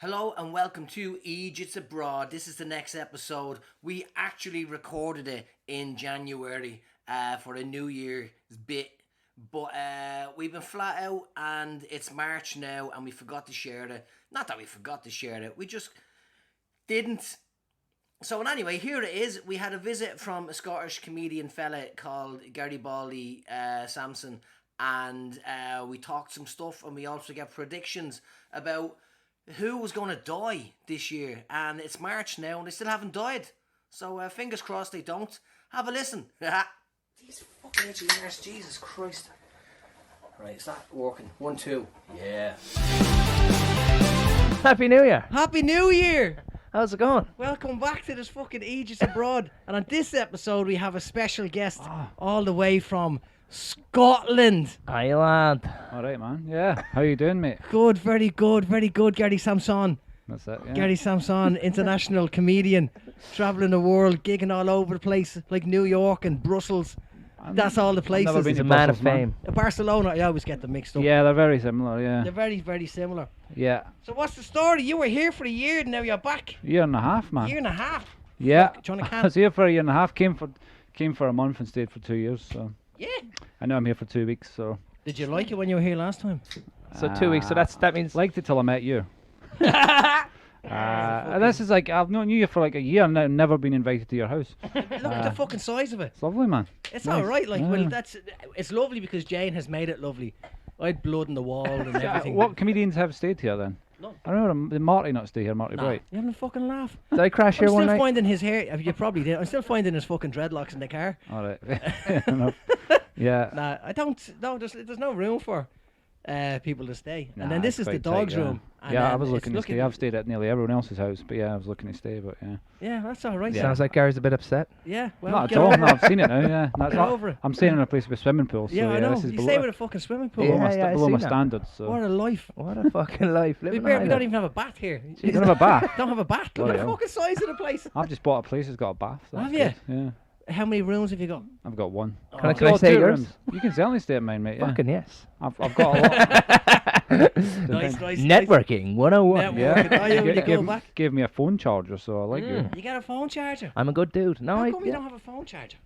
Hello and welcome to Egypt's Abroad. This is the next episode. We actually recorded it in January for a New Year's bit. But we've been flat out and it's March now and we forgot to share it. Not that we forgot to share it, we just didn't. So anyway, here it is. We had a visit from a Scottish comedian fella called Garibaldi Sampson, and we talked some stuff, and we also got predictions about who was going to die this year. And it's March now and they still haven't died, so fingers crossed they don't. Have a listen. These fucking itchy ears, Jesus Christ. Right, is that working? 1, 2. Yeah. Happy New Year. Happy New Year! How's it going? Welcome back to this fucking Egypt's Abroad. And on this episode, we have a special guest all the way from Scotland. Hi, lad. All right, man. Yeah. How you doing, mate? Good, very good, very good. Gary Sampson. That's it. Yeah. Gary Sampson, international comedian, travelling the world, gigging all over the place, like New York and Brussels. That's all the places. never been He's a to man of Brussels, man. fame. Barcelona, I always get them mixed up. Yeah, they're very similar. Yeah. They're very, very similar. Yeah. So what's the story? You were here for a year, now you're back. Year and a half, man. Year and a half. Yeah. Fuck, do you want a I can? was here for a year and a half. Came for a month and stayed for 2 years. So Yeah. I know I'm here for 2 weeks. So Did you like it when you were here last time? So 2 weeks. So that means liked it till I met you. And this is like I've known you for like a year and I've never been invited to your house. Look at the fucking size of it. It's lovely, man. It's Nice. all right. Like, Yeah. well, it's lovely because Jane has made it lovely. I had blood in the wall and everything. What comedians have stayed here then? None. I remember did Marty not stay here, Marty Nah, Bright. you having a fucking laugh? did I crash I'm here one still night? finding his hair. You probably did. I'm still finding his fucking dreadlocks in the car. All right. Fair enough. Yeah. Nah, I don't. No, there's no room for people to stay. And then Nah, this it's is the quite tight, dog's yeah. room. And Yeah, I then was it's looking to stay. I've stayed at nearly everyone else's house, but yeah, I was looking to stay, but yeah. Yeah, that's all right. Yeah. Sounds like Gary's a bit upset. Yeah. Well, Not get at all. over No, it. I've seen it now. Yeah, that's Get not, over it. I'm staying in a place with a swimming pool, so Yeah, I know. this is You below, stay with a fucking swimming pool. below, Yeah, my, yeah, I below my seen that. standards. So What a life. What a fucking life. We Living don't island. even have a bath here. you don't have a bath. Don't have a bath. Look Bloody at the hell. fucking size of the place. I've just bought a place that's got a bath. So Have that's you? good. Yeah, How many rooms have you got? I've got one. Can I Oh, stay at two yours? rooms. You can certainly stay at mine, mate. Yeah. Fucking yes. I've got a lot. Nice. Networking 101. Networking. Yeah. Oh, yeah, when you go gave, back. gave me a phone charger, so I like you. You got a phone charger? I'm a good dude. No, How I. come you Yeah. don't have a phone charger?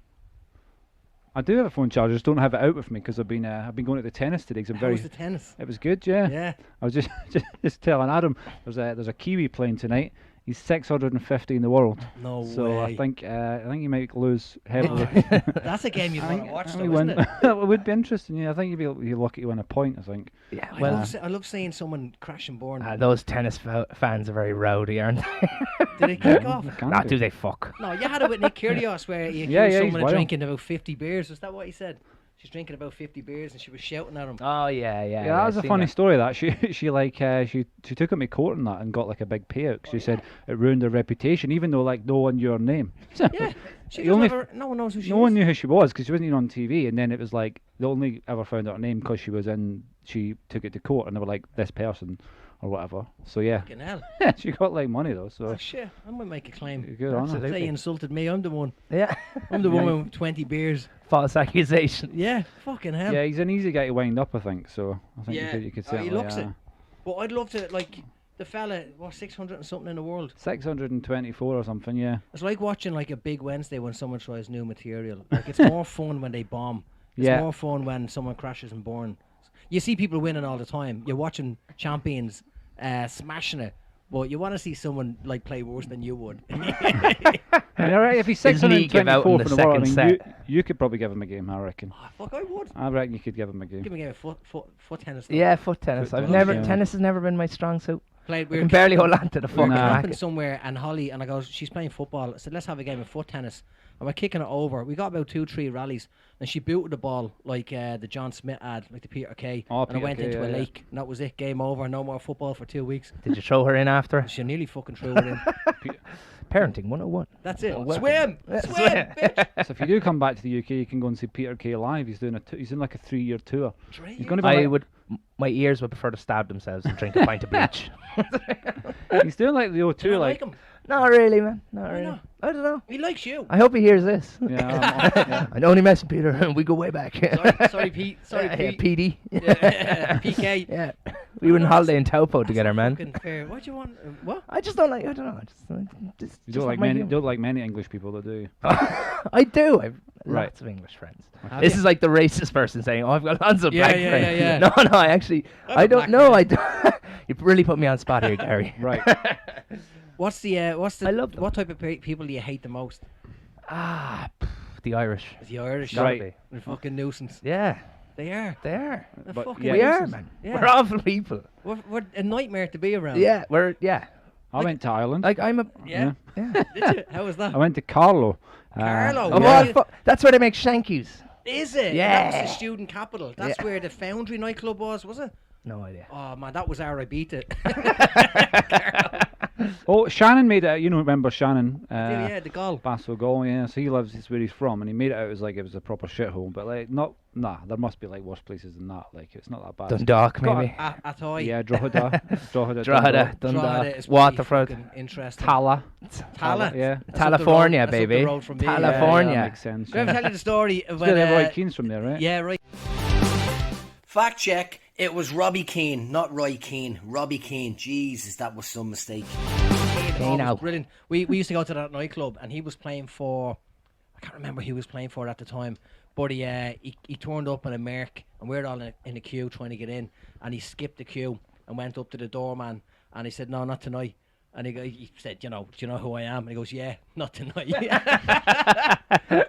I do have a phone charger, just don't have it out with me because I've been going to the tennis today. 'Cause I'm How very. was the tennis? It was good, yeah. Yeah. I was just telling Adam there's a Kiwi playing tonight. He's 650 in the world. No So way. I think he might lose heavily. That's a game you'd want to watch, I though, think isn't it? it would be interesting. Yeah, I think you'd be lucky to win a point. I think. Yeah. I Well, love seeing someone crash and burn. those tennis fans are very rowdy, aren't they? Did it kick off? Can Nah, be. do they fuck? No, you had it with Nick Kyrgios where he accused Yeah, he's someone of wild. drinking about 50 beers. Is that what he said? She's drinking about 50 beers and she was shouting at him. Oh yeah, yeah. Yeah, that was a seen funny story. That she took him to court and that and got like a big payout. 'Cause she said it ruined her reputation, even though like no one knew her name. Yeah. She The only doesn't have her, no one knows who she No is. one knew who she was because she wasn't even on TV. And then it was like they only ever found out her name because she took it to court and they were like this person or whatever. So yeah, Fucking hell. she got like money though. So Oh shit, I might make a claim. good on her. Absolutely. Say you insulted me, I'm the one. Yeah. I'm the one with 20 beers. False accusation. Yeah, fucking hell. Yeah, he's an easy guy to wind up, I think. So I think Yeah. you could Oh, say he looks it. But I'd love to, like, the fella, 600 and something in the world. 624 or something. Yeah. It's like watching, like, a Big Wednesday when someone tries new material. Like, it's more fun when they bomb. It's Yeah. more fun when someone crashes and burns. You see people winning all the time. You're watching champions smashing it. But you want to see someone, like, play worse than you would. I mean, all right, if he's His knee give out in 624 the for the world, I second mean, set. you could probably give him a game. I reckon. Oh, fuck, I would. I reckon you could give him a game. Give me a game of foot tennis. though. Yeah, foot tennis. Foot I've tennis, never yeah. tennis has never been my strong suit. Played, I can barely hold on to the fucking Nah. camping racket. somewhere and Holly and I goes, she's playing football. I said, let's have a game of foot tennis. And we're kicking it over. We got about 2-3 rallies and she booted the ball like the John Smith ad, like the Peter Kay. Oh, and I Peter went Kay, into a yeah, yeah. lake and that was it. Game over. No more football for 2 weeks. Did you throw her in after? She nearly fucking threw it in. Parenting 101. That's it. Welcome. Swim! Swim, bitch! So if you do come back to the UK, you can go and see Peter Kay live. He's doing he's in like a 3-year tour. He's going to be. I like, would. My ears would prefer to stab themselves and drink a pint of bleach. He's doing like the O2, Do you not like like him? Not really, man. Not Why really. not? I don't know. He likes you. I hope he hears this. Yeah, yeah. I only messing Peter. We go way back. Sorry, Pete. Sorry, Yeah, Pete. PD. Yeah, PK. Yeah. We were on No, holiday in that's- Taupo together, man. Fucking fair. What do you want? What? I just don't like. I don't know. Just You just don't like not my many. humour. Don't like many English people that do. I do. I've Right. lots of English friends. Have This you? is like the racist person saying, "Oh, I've got lots of Yeah, black yeah, friends." yeah, yeah. No, no, I actually, I have I a don't black know. I friend. don't. You really put me on spot here, Gary. Right. What's the I love them. what type of people do you hate the most? The Irish. The Irish. Gotta Right. be. They're fucking nuisance. Yeah, They are. they are. They're But fucking yeah, We are, nuisance. man. Yeah. We're awful people. We're a nightmare to be around. Yeah, we're I went to Ireland. Like I'm a Yeah. yeah. Did you? How was that? I went to Carlo. Carlo? Oh, Yeah. well, that's where they make shankies. Is it? Yeah. That was the student capital. That's Yeah. where the Foundry nightclub was it? No idea. Oh man, that was our Ibiza. Oh, Shannon made it. You know, remember Shannon? Yeah, the goal. Basso Goal, yeah. So he lives. It's where he's from, and he made it out as like it was a proper shithole. But like, nah. There must be like worse places than that. Like, it's not that bad. Dundalk, got maybe. Atoy. Yeah, Drogheda, Drogheda, Drogheda Dundalk, is pretty Waterford, fucking interesting. Tala. Tala. Yeah. That's up the California, road- that's up the baby. road from me. California. Yeah, that makes sense. Did I ever tell you the story It's when? got Roy Keane's from there, right? Yeah, right. Fact check. It was Robbie Keane, not Roy Keane. Robbie Keane. Jesus, that was some mistake. Oh, it was now. brilliant. We used to go to that nightclub, and he was playing for. I can't remember who he was playing for at the time, but he turned up in a Merc, and we were all in a queue trying to get in, and he skipped the queue and went up to the doorman, and he said, "No, not tonight." And he said, do you know who I am? And he goes, "Yeah, not tonight."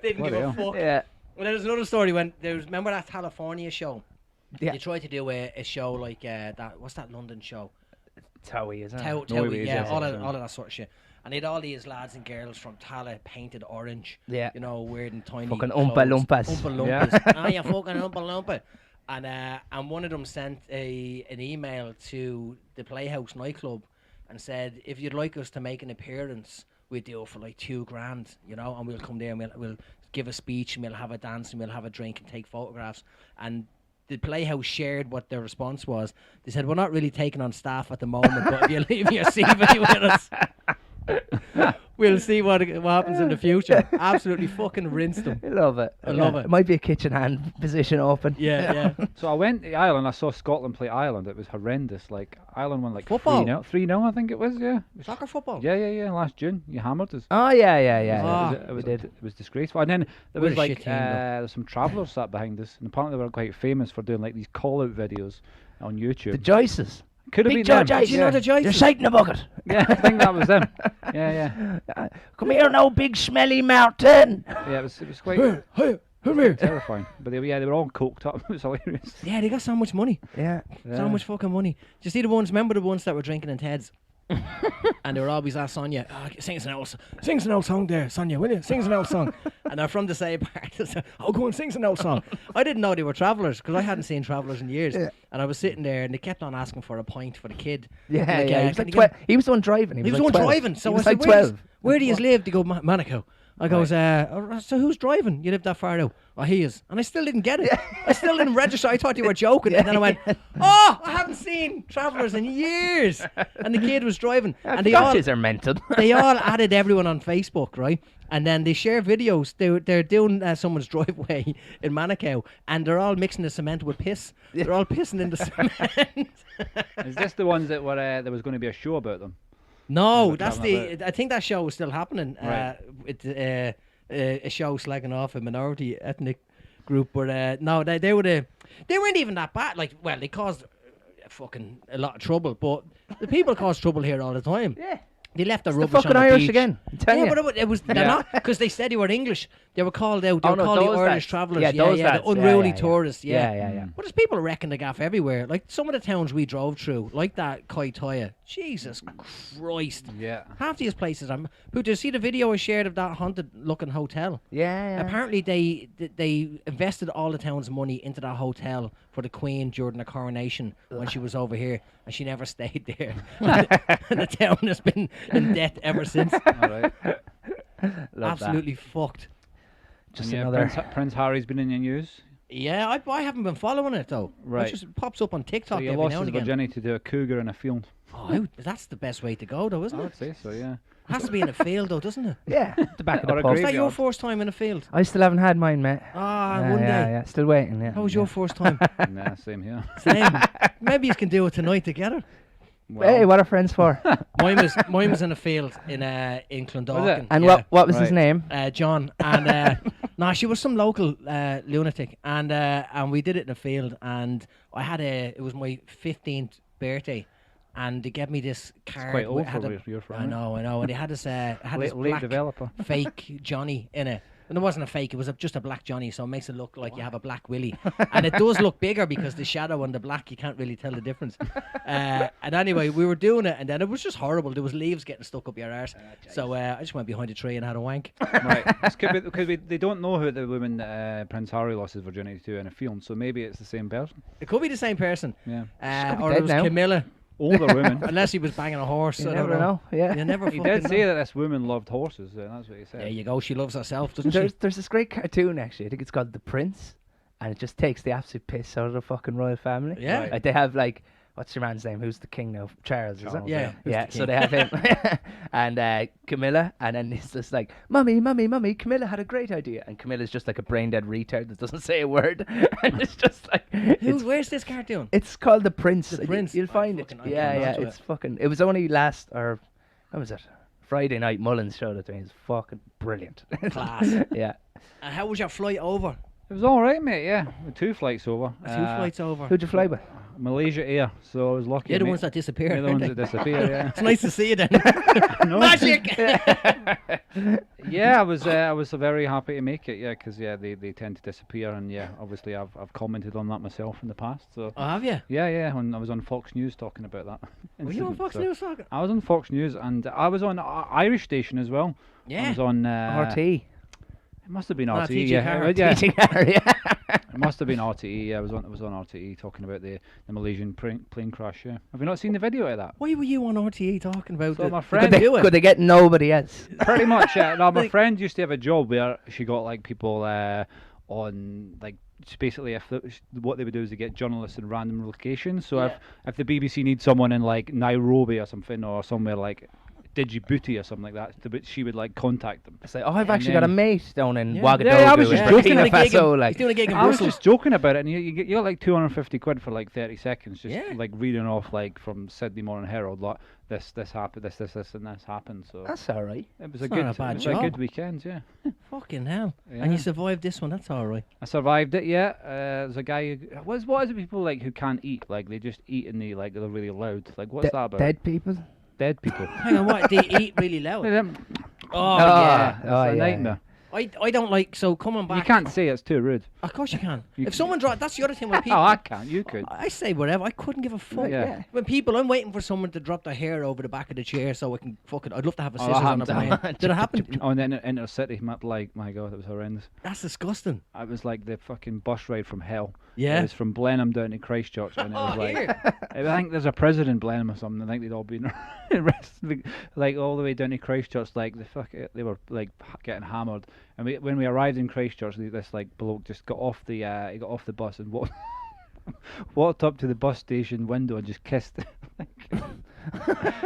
Didn't give a hell. fuck. Yeah. Well, there's another story when remember that California show? Yeah. They tried to do a show like that. What's that London show? Towie, isn't it? Towie, yeah, yeah, all yeah. of that sort of shit. And they had all these lads and girls from Tala painted orange. Yeah. You know, weird and tiny. Fucking clothes. Oompa Loompas. Oompa Yeah. Loompas. Ah, you fucking Oompa Loompa. And one of them sent an email to the Playhouse nightclub and said, if you'd like us to make an appearance, we'd do it for like $2,000, you know, and we'll come there and we'll give a speech and we'll have a dance and we'll have a drink and take photographs. And the Playhouse shared what their response was. They said, "We're not really taking on staff at the moment, but if you leave your CV with us, we'll see what happens in the future." Absolutely fucking rinsed them. I love it. I love it. It might be a kitchen hand position open. Yeah. So I went to Ireland. I saw Scotland play Ireland. It was horrendous. Like Ireland won like Football? 3-0, I think it was. Yeah. Soccer football. Yeah. Last June, you hammered us. Oh yeah. Ah. It was, we did. it was disgraceful. And then there We're was a like shit team, though. there's some travellers sat behind us, and apparently they were quite famous for doing like these call out videos on YouTube. The Joyces. Could have Big been them. George Ice. Do you know the You're Joyces? sight in a bucket. Yeah, I think that was them. Yeah. Come here, no big smelly mountain. Yeah, it was quite Hey, come here. terrifying. But they were all coked up. It was hilarious. Yeah, they got so much money. Yeah. So much fucking money. Do you see the ones? Remember the ones that were drinking in Ted's? And they were always asked Sonia, sing us an old song there, Sonia, will you? Sing us an old song. And they're from the same part. Oh, go and sing us an old song. I didn't know they were travellers because I hadn't seen travellers in years. Yeah. And I was sitting there and they kept on asking for a pint for the kid. Yeah. Like, He was can like you get- 12. He was the one driving. He was like the one 12. driving. So he I was said, like where, 12. where do you live? They go, Monaco. I goes, so who's driving? You live that far out? Oh, he is. And I still didn't get it. I still didn't register. I thought you were joking. And then I went, oh, I haven't seen Travellers in years. And the kid was driving. And they all, Scotches are mental. they all added everyone on Facebook, right? And then they share videos. They're doing someone's driveway in Monaco, and they're all mixing the cement with piss. They're all pissing in the cement. Is this the ones that were there was going to be a show about them? No, Never that's travelling the. I think that show is still happening. Right. It's a show slagging off a minority ethnic group, but no, they weren't even that bad. Like, well, they caused fucking a lot of trouble, but the people cause trouble here all the time. Yeah. They left the The rubbish fucking on the Irish beach. again. I'm telling Yeah, you. but it was they're not because they said they were English. They were called out. They Oh, were no, called the those Irish lads. travellers. Yeah, those the lads. Yeah, unruly yeah. tourists. Yeah. Yeah. But there's people wrecking the gaff everywhere. Like some of the towns we drove through, like that Kaitoya. Jesus Christ. Yeah. Half these places. But did you see the video I shared of that haunted-looking hotel? Yeah. Apparently, they invested all the town's money into that hotel for the Queen during the coronation when she was over here, and she never stayed there. And the town has been in debt ever since. All right. Love Absolutely fucked. Just And yeah, another. Prince Harry's been in your news. Yeah, I haven't been following it though. Right. It just pops up on So TikTok he every lost now his and again. virginity to a cougar in a field. Oh, that's the best way to go though, isn't I it? would say so, yeah. Has to be in a field though, doesn't it? Yeah, the back of Or the a pub. Is that your graveyard. first time in a field? I still haven't had mine, mate. Ah, one day. Yeah, still waiting. Yeah. How was your first time? Nah, same here. Same. Maybe you can do it tonight together. Hey, what are friends for? Mine was in a field in Clondalkin. And yeah. what was his Right. name? John, and no, she was some local lunatic, and we did it in a field, and it was my 15th birthday, and they gave me this card. Quite old had for a- where you're from. I know, and they had this Late black developer. fake Johnny in it. And it wasn't a fake, it was just a black Johnny, so it makes it look like you have a black willy. And it does look bigger because the shadow and the black, you can't really tell the difference. And anyway, we were doing it, and then it was just horrible. There was leaves getting stuck up your arse. So I just went behind a tree and had a wank. Right. This could be because they don't know who the woman Prince Harry lost his virginity to in a field, so maybe it's the same person. It could be the same person. Yeah. could be Or dead it was now. Camilla, Older woman. unless he was banging a horse. You I never don't know. know. Yeah. You never He fucking did know. say that this woman loved horses, and that's what he said. There you go, she loves herself, doesn't There's this great cartoon actually. I think it's called The Prince, and it just takes the absolute piss out of the fucking royal family. she? Yeah. Right. Like they have like, what's your man's name? Who's the king now? Charles, is it? Charles, Yeah. Yeah, so they have him and Camilla, and then it's just like, mummy, Camilla had a great idea, and Camilla's just like a brain dead retard that doesn't say a word, and it's just like, Where's this cartoon? it's called The Prince. The Prince. You'll I find it. fucking- I Yeah, can't yeah, answer it's fucking. It was only when was it? Friday night. Mullins showed it to me. It's fucking brilliant. Class. Yeah. And how was your flight over? It was all right, mate. Yeah, with 2 flights over. Two flights over. Who'd you fly with? Malaysia Air, so I was lucky. You're the mate. ones that disappeared. They're the aren't ones they? that disappear. Yeah. It's nice to see you then. No. Magic! Yeah, I was very happy to make it. Yeah, because they tend to disappear, and yeah, obviously I've commented on that myself in the past. So Oh, have you? yeah, when I was on Fox News talking about that. Were you on incident, Fox so- News talking? I was on Fox News, and I was on Irish station as well. I Yeah. was on RT. It must have been Ah, RTE. TG Yeah, Harris. yeah. Yeah. It must have been RTE. Yeah, I was on RTE talking about the Malaysian plane crash. Yeah, have you not seen the video of that? Why were you on RTE talking about So it? my They friend- couldn't do it. Could they get nobody else? Pretty much, yeah. No, my Like- friend used to have a job where she got like people on like basically what they would do is they get journalists in random locations. So if the BBC needs someone in like Nairobi or something or somewhere like Djibouti or something like that, she would like contact them. It's like, oh, I've And actually got a then- mate down in Yeah. Ouagadougou. Yeah, I was just in joking. Burkina He's doing a gig in- Faso, like, he's doing a gig in I was Brussels. just joking about it, and you get like 250 quid for like 30 seconds, just Yeah. like reading off like from Sydney Morning Herald, like this happened, this and this happened. So that's all right. it was It's a not good, a bad it was job. a good weekend. Yeah, Fucking hell. And Yeah. you survived this one, that's alright. I survived it. Yeah, there's a guy. What is it? People like who can't eat, like they just eat and they're really loud. Like what's that about? Dead people. Dead people. Hang on, what? They eat really loud? Yeah, them- Oh, yeah, it's oh, a yeah. nightmare. I don't like, so coming back. You can't say it's too rude. Of course you can. You If someone dropped, that's the other thing when Oh, people. I can't. You could. I say whatever. I couldn't give a fuck. Yeah. When people, I'm waiting for someone to drop their hair over the back of the chair so I can fucking. I'd love to have a Oh, that scissors on a happened plane. Did it happen? Oh, and then inner city, like my god, it was horrendous. That's disgusting. It was like the fucking bus ride from hell. It Yeah. was from Blenheim down to Christchurch, and it was Oh, like here. I think there's a prison in Blenheim or something. I think they'd all been arrested, like all the way down to Christchurch. Like they were like getting hammered. And when we arrived in Christchurch, this like bloke just got off the bus and walked up to the bus station window and just kissed it.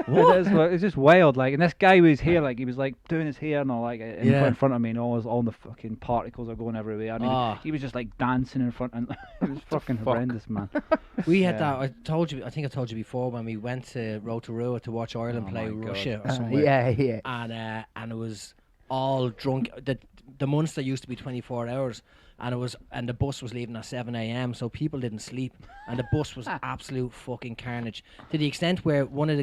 It's just wild, like, and this guy with his hair, like, he was like doing his hair and all, like, in front of me, and all the fucking particles are going everywhere. And he was just like dancing in front, and it was fucking horrendous, man. We had Yeah. that. I think I told you before when we went to Rotorua to watch Ireland Oh play my God. Russia or somewhere. Yeah. And it was all drunk. The Munster used to be 24 hours, and the bus was leaving at 7 a.m. So people didn't sleep, and the bus was absolute fucking carnage to the extent where one of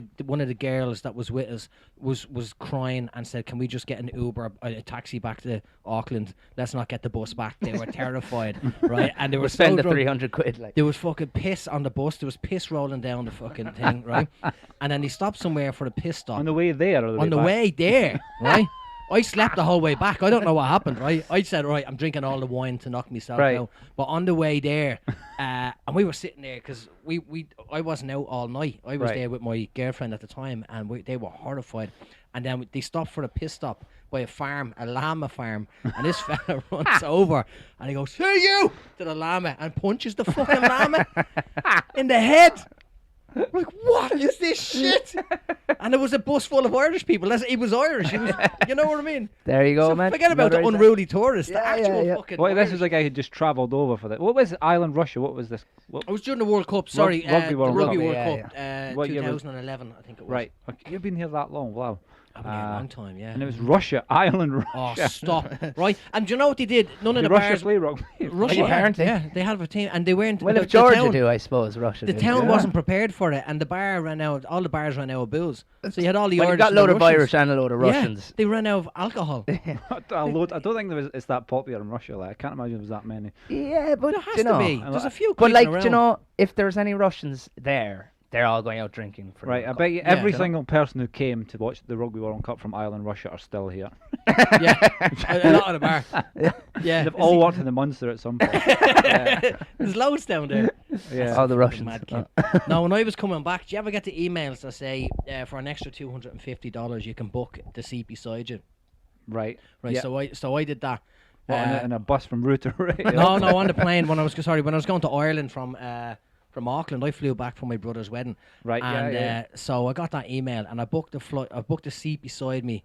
the girls that was with us was crying and said, "Can we just get an Uber, a taxi back to Auckland? Let's not get the bus back." They were terrified, right? And they were We'll so spend the drunk. 300 quid, like. There was fucking piss on the bus. There was piss rolling down the fucking thing, right? And then they stopped somewhere for a piss stop. On the way there, or On the back? way there, right? I slept the whole way back. I don't know what happened, right? I said, right, I'm drinking all the wine to knock myself Right. out. But on the way there, and we were sitting there because I wasn't out all night. I was Right. there with my girlfriend at the time, and they were horrified. And then they stopped for a piss stop by a farm, a llama farm, and this fella runs over and he goes, "Hey you!" to the llama and punches the fucking llama in the head. I'm like, what is this shit? And there was a bus full of Irish people. He was Irish. He was, you know what I mean? There you go, So man. forget about the Another unruly tourist. The Yeah, actual yeah. fucking. Well, this Irish. is the guy who just travelled over for that. What was it? Island Russia? What was this? What, I was during the World Cup. Sorry, Rugby the World Rugby Cup. World Yeah, Cup, What year was- 2011, I think it was. right. Okay, you've been here that long. Wow. I've been here a long time, yeah. And it was Russia, Island Oh, Russia. stop! Right, and do you know what they did? None of Did the Russia bars. play rugby? Russia, Well, yeah, apparently. yeah, they had a team, and they weren't. Well, the, if Georgia the town, do, I suppose Russia the do. town Yeah. wasn't prepared for it, and the bar ran out. All the bars ran out of booze, so you had all the Well, you Irish. got a and the load of Russians. Irish and a load of Russians. Yeah, they ran out of alcohol. I don't think it's that popular in Russia. Like, I can't imagine there's that many. Yeah, but There has you know, to be. There's a few. But creeping like, around. do you know, if there's any Russians there, they're all going out drinking. For the Right, I World bet you Yeah. every Yeah. single person who came to watch the Rugby World Cup from Ireland, Russia, are still here. yeah, a lot of the bar. Yeah, They've all worked in the Munster at some point. Yeah. There's loads down there. Yeah. all the Russians. Mad kid. Now, when I was coming back, do you ever get the emails that say for an extra $250 you can book the seat beside you? Right. Right. Yeah. So I did that. What, in a bus from route to route? No, on the plane when I was going to Ireland from Auckland. I flew back from my brother's wedding. Right, yeah, And yeah. so I got that email and I booked the flight. I booked the seat beside me.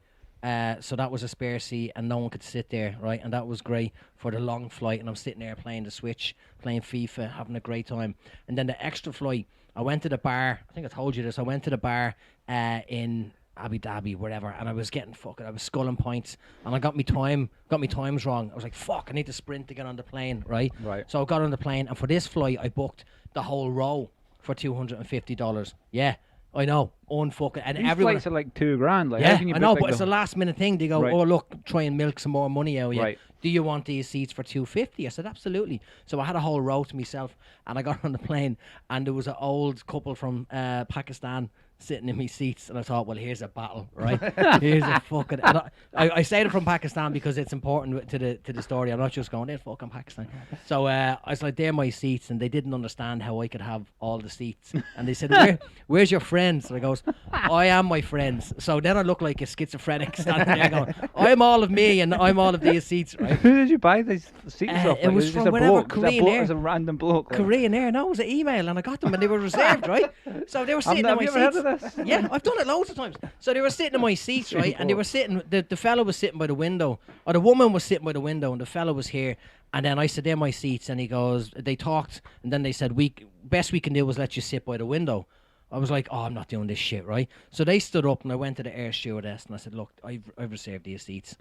So that was a spare seat and no one could sit there, right? And that was great for the long flight. And I'm sitting there playing the Switch, playing FIFA, having a great time. And then the extra flight, I went to the bar. I think I told you this. I went to the bar in Abu Dhabi, wherever, and I was getting I was sculling points, and I got me times wrong. I was like, fuck, I need to sprint to get on the plane, right? Right. So I got on the plane, and for this flight, I booked the whole row for $250. Yeah, I know, unfucking, and These everyone. flights are like $2,000. Like, how Yeah, can you I book, know, like, but it's a last minute thing. They go, Right. oh look, try and milk some more money out of you. Right. Do you want these seats for $250? I said absolutely. So I had a whole row to myself, and I got on the plane, and there was an old couple from Pakistan sitting in my seats, and I thought, well, here's a battle, right? Here's a fucking. And I say it from Pakistan because it's important to the story. I'm not just going, they're fucking Pakistan. So I was like, they're my seats, and they didn't understand how I could have all the seats, and they said, where's your friends? And I goes, I am my friends. So then I look like a schizophrenic standing there going, I'm all of me, and I'm all of these seats, right? Who did you buy these seats off? it Like, was just from a whatever bloke? Korean It Air. was a random bloke. Like, Korean Air. No, it was an email, and I got them, and they were reserved, right? So they were sitting in have my you seats. ever heard of this? Yeah, I've done it loads of times. So they were sitting in my seats, right? And they were sitting. The fella was sitting by the window, or the woman was sitting by the window, and the fella was here. And then I said, "They're my seats," and he goes. They talked, and then they said, best we can do is let you sit by the window." I was like, "Oh, I'm not doing this shit, right?" So they stood up, and I went to the air stewardess, and I said, "Look, I've reserved these seats.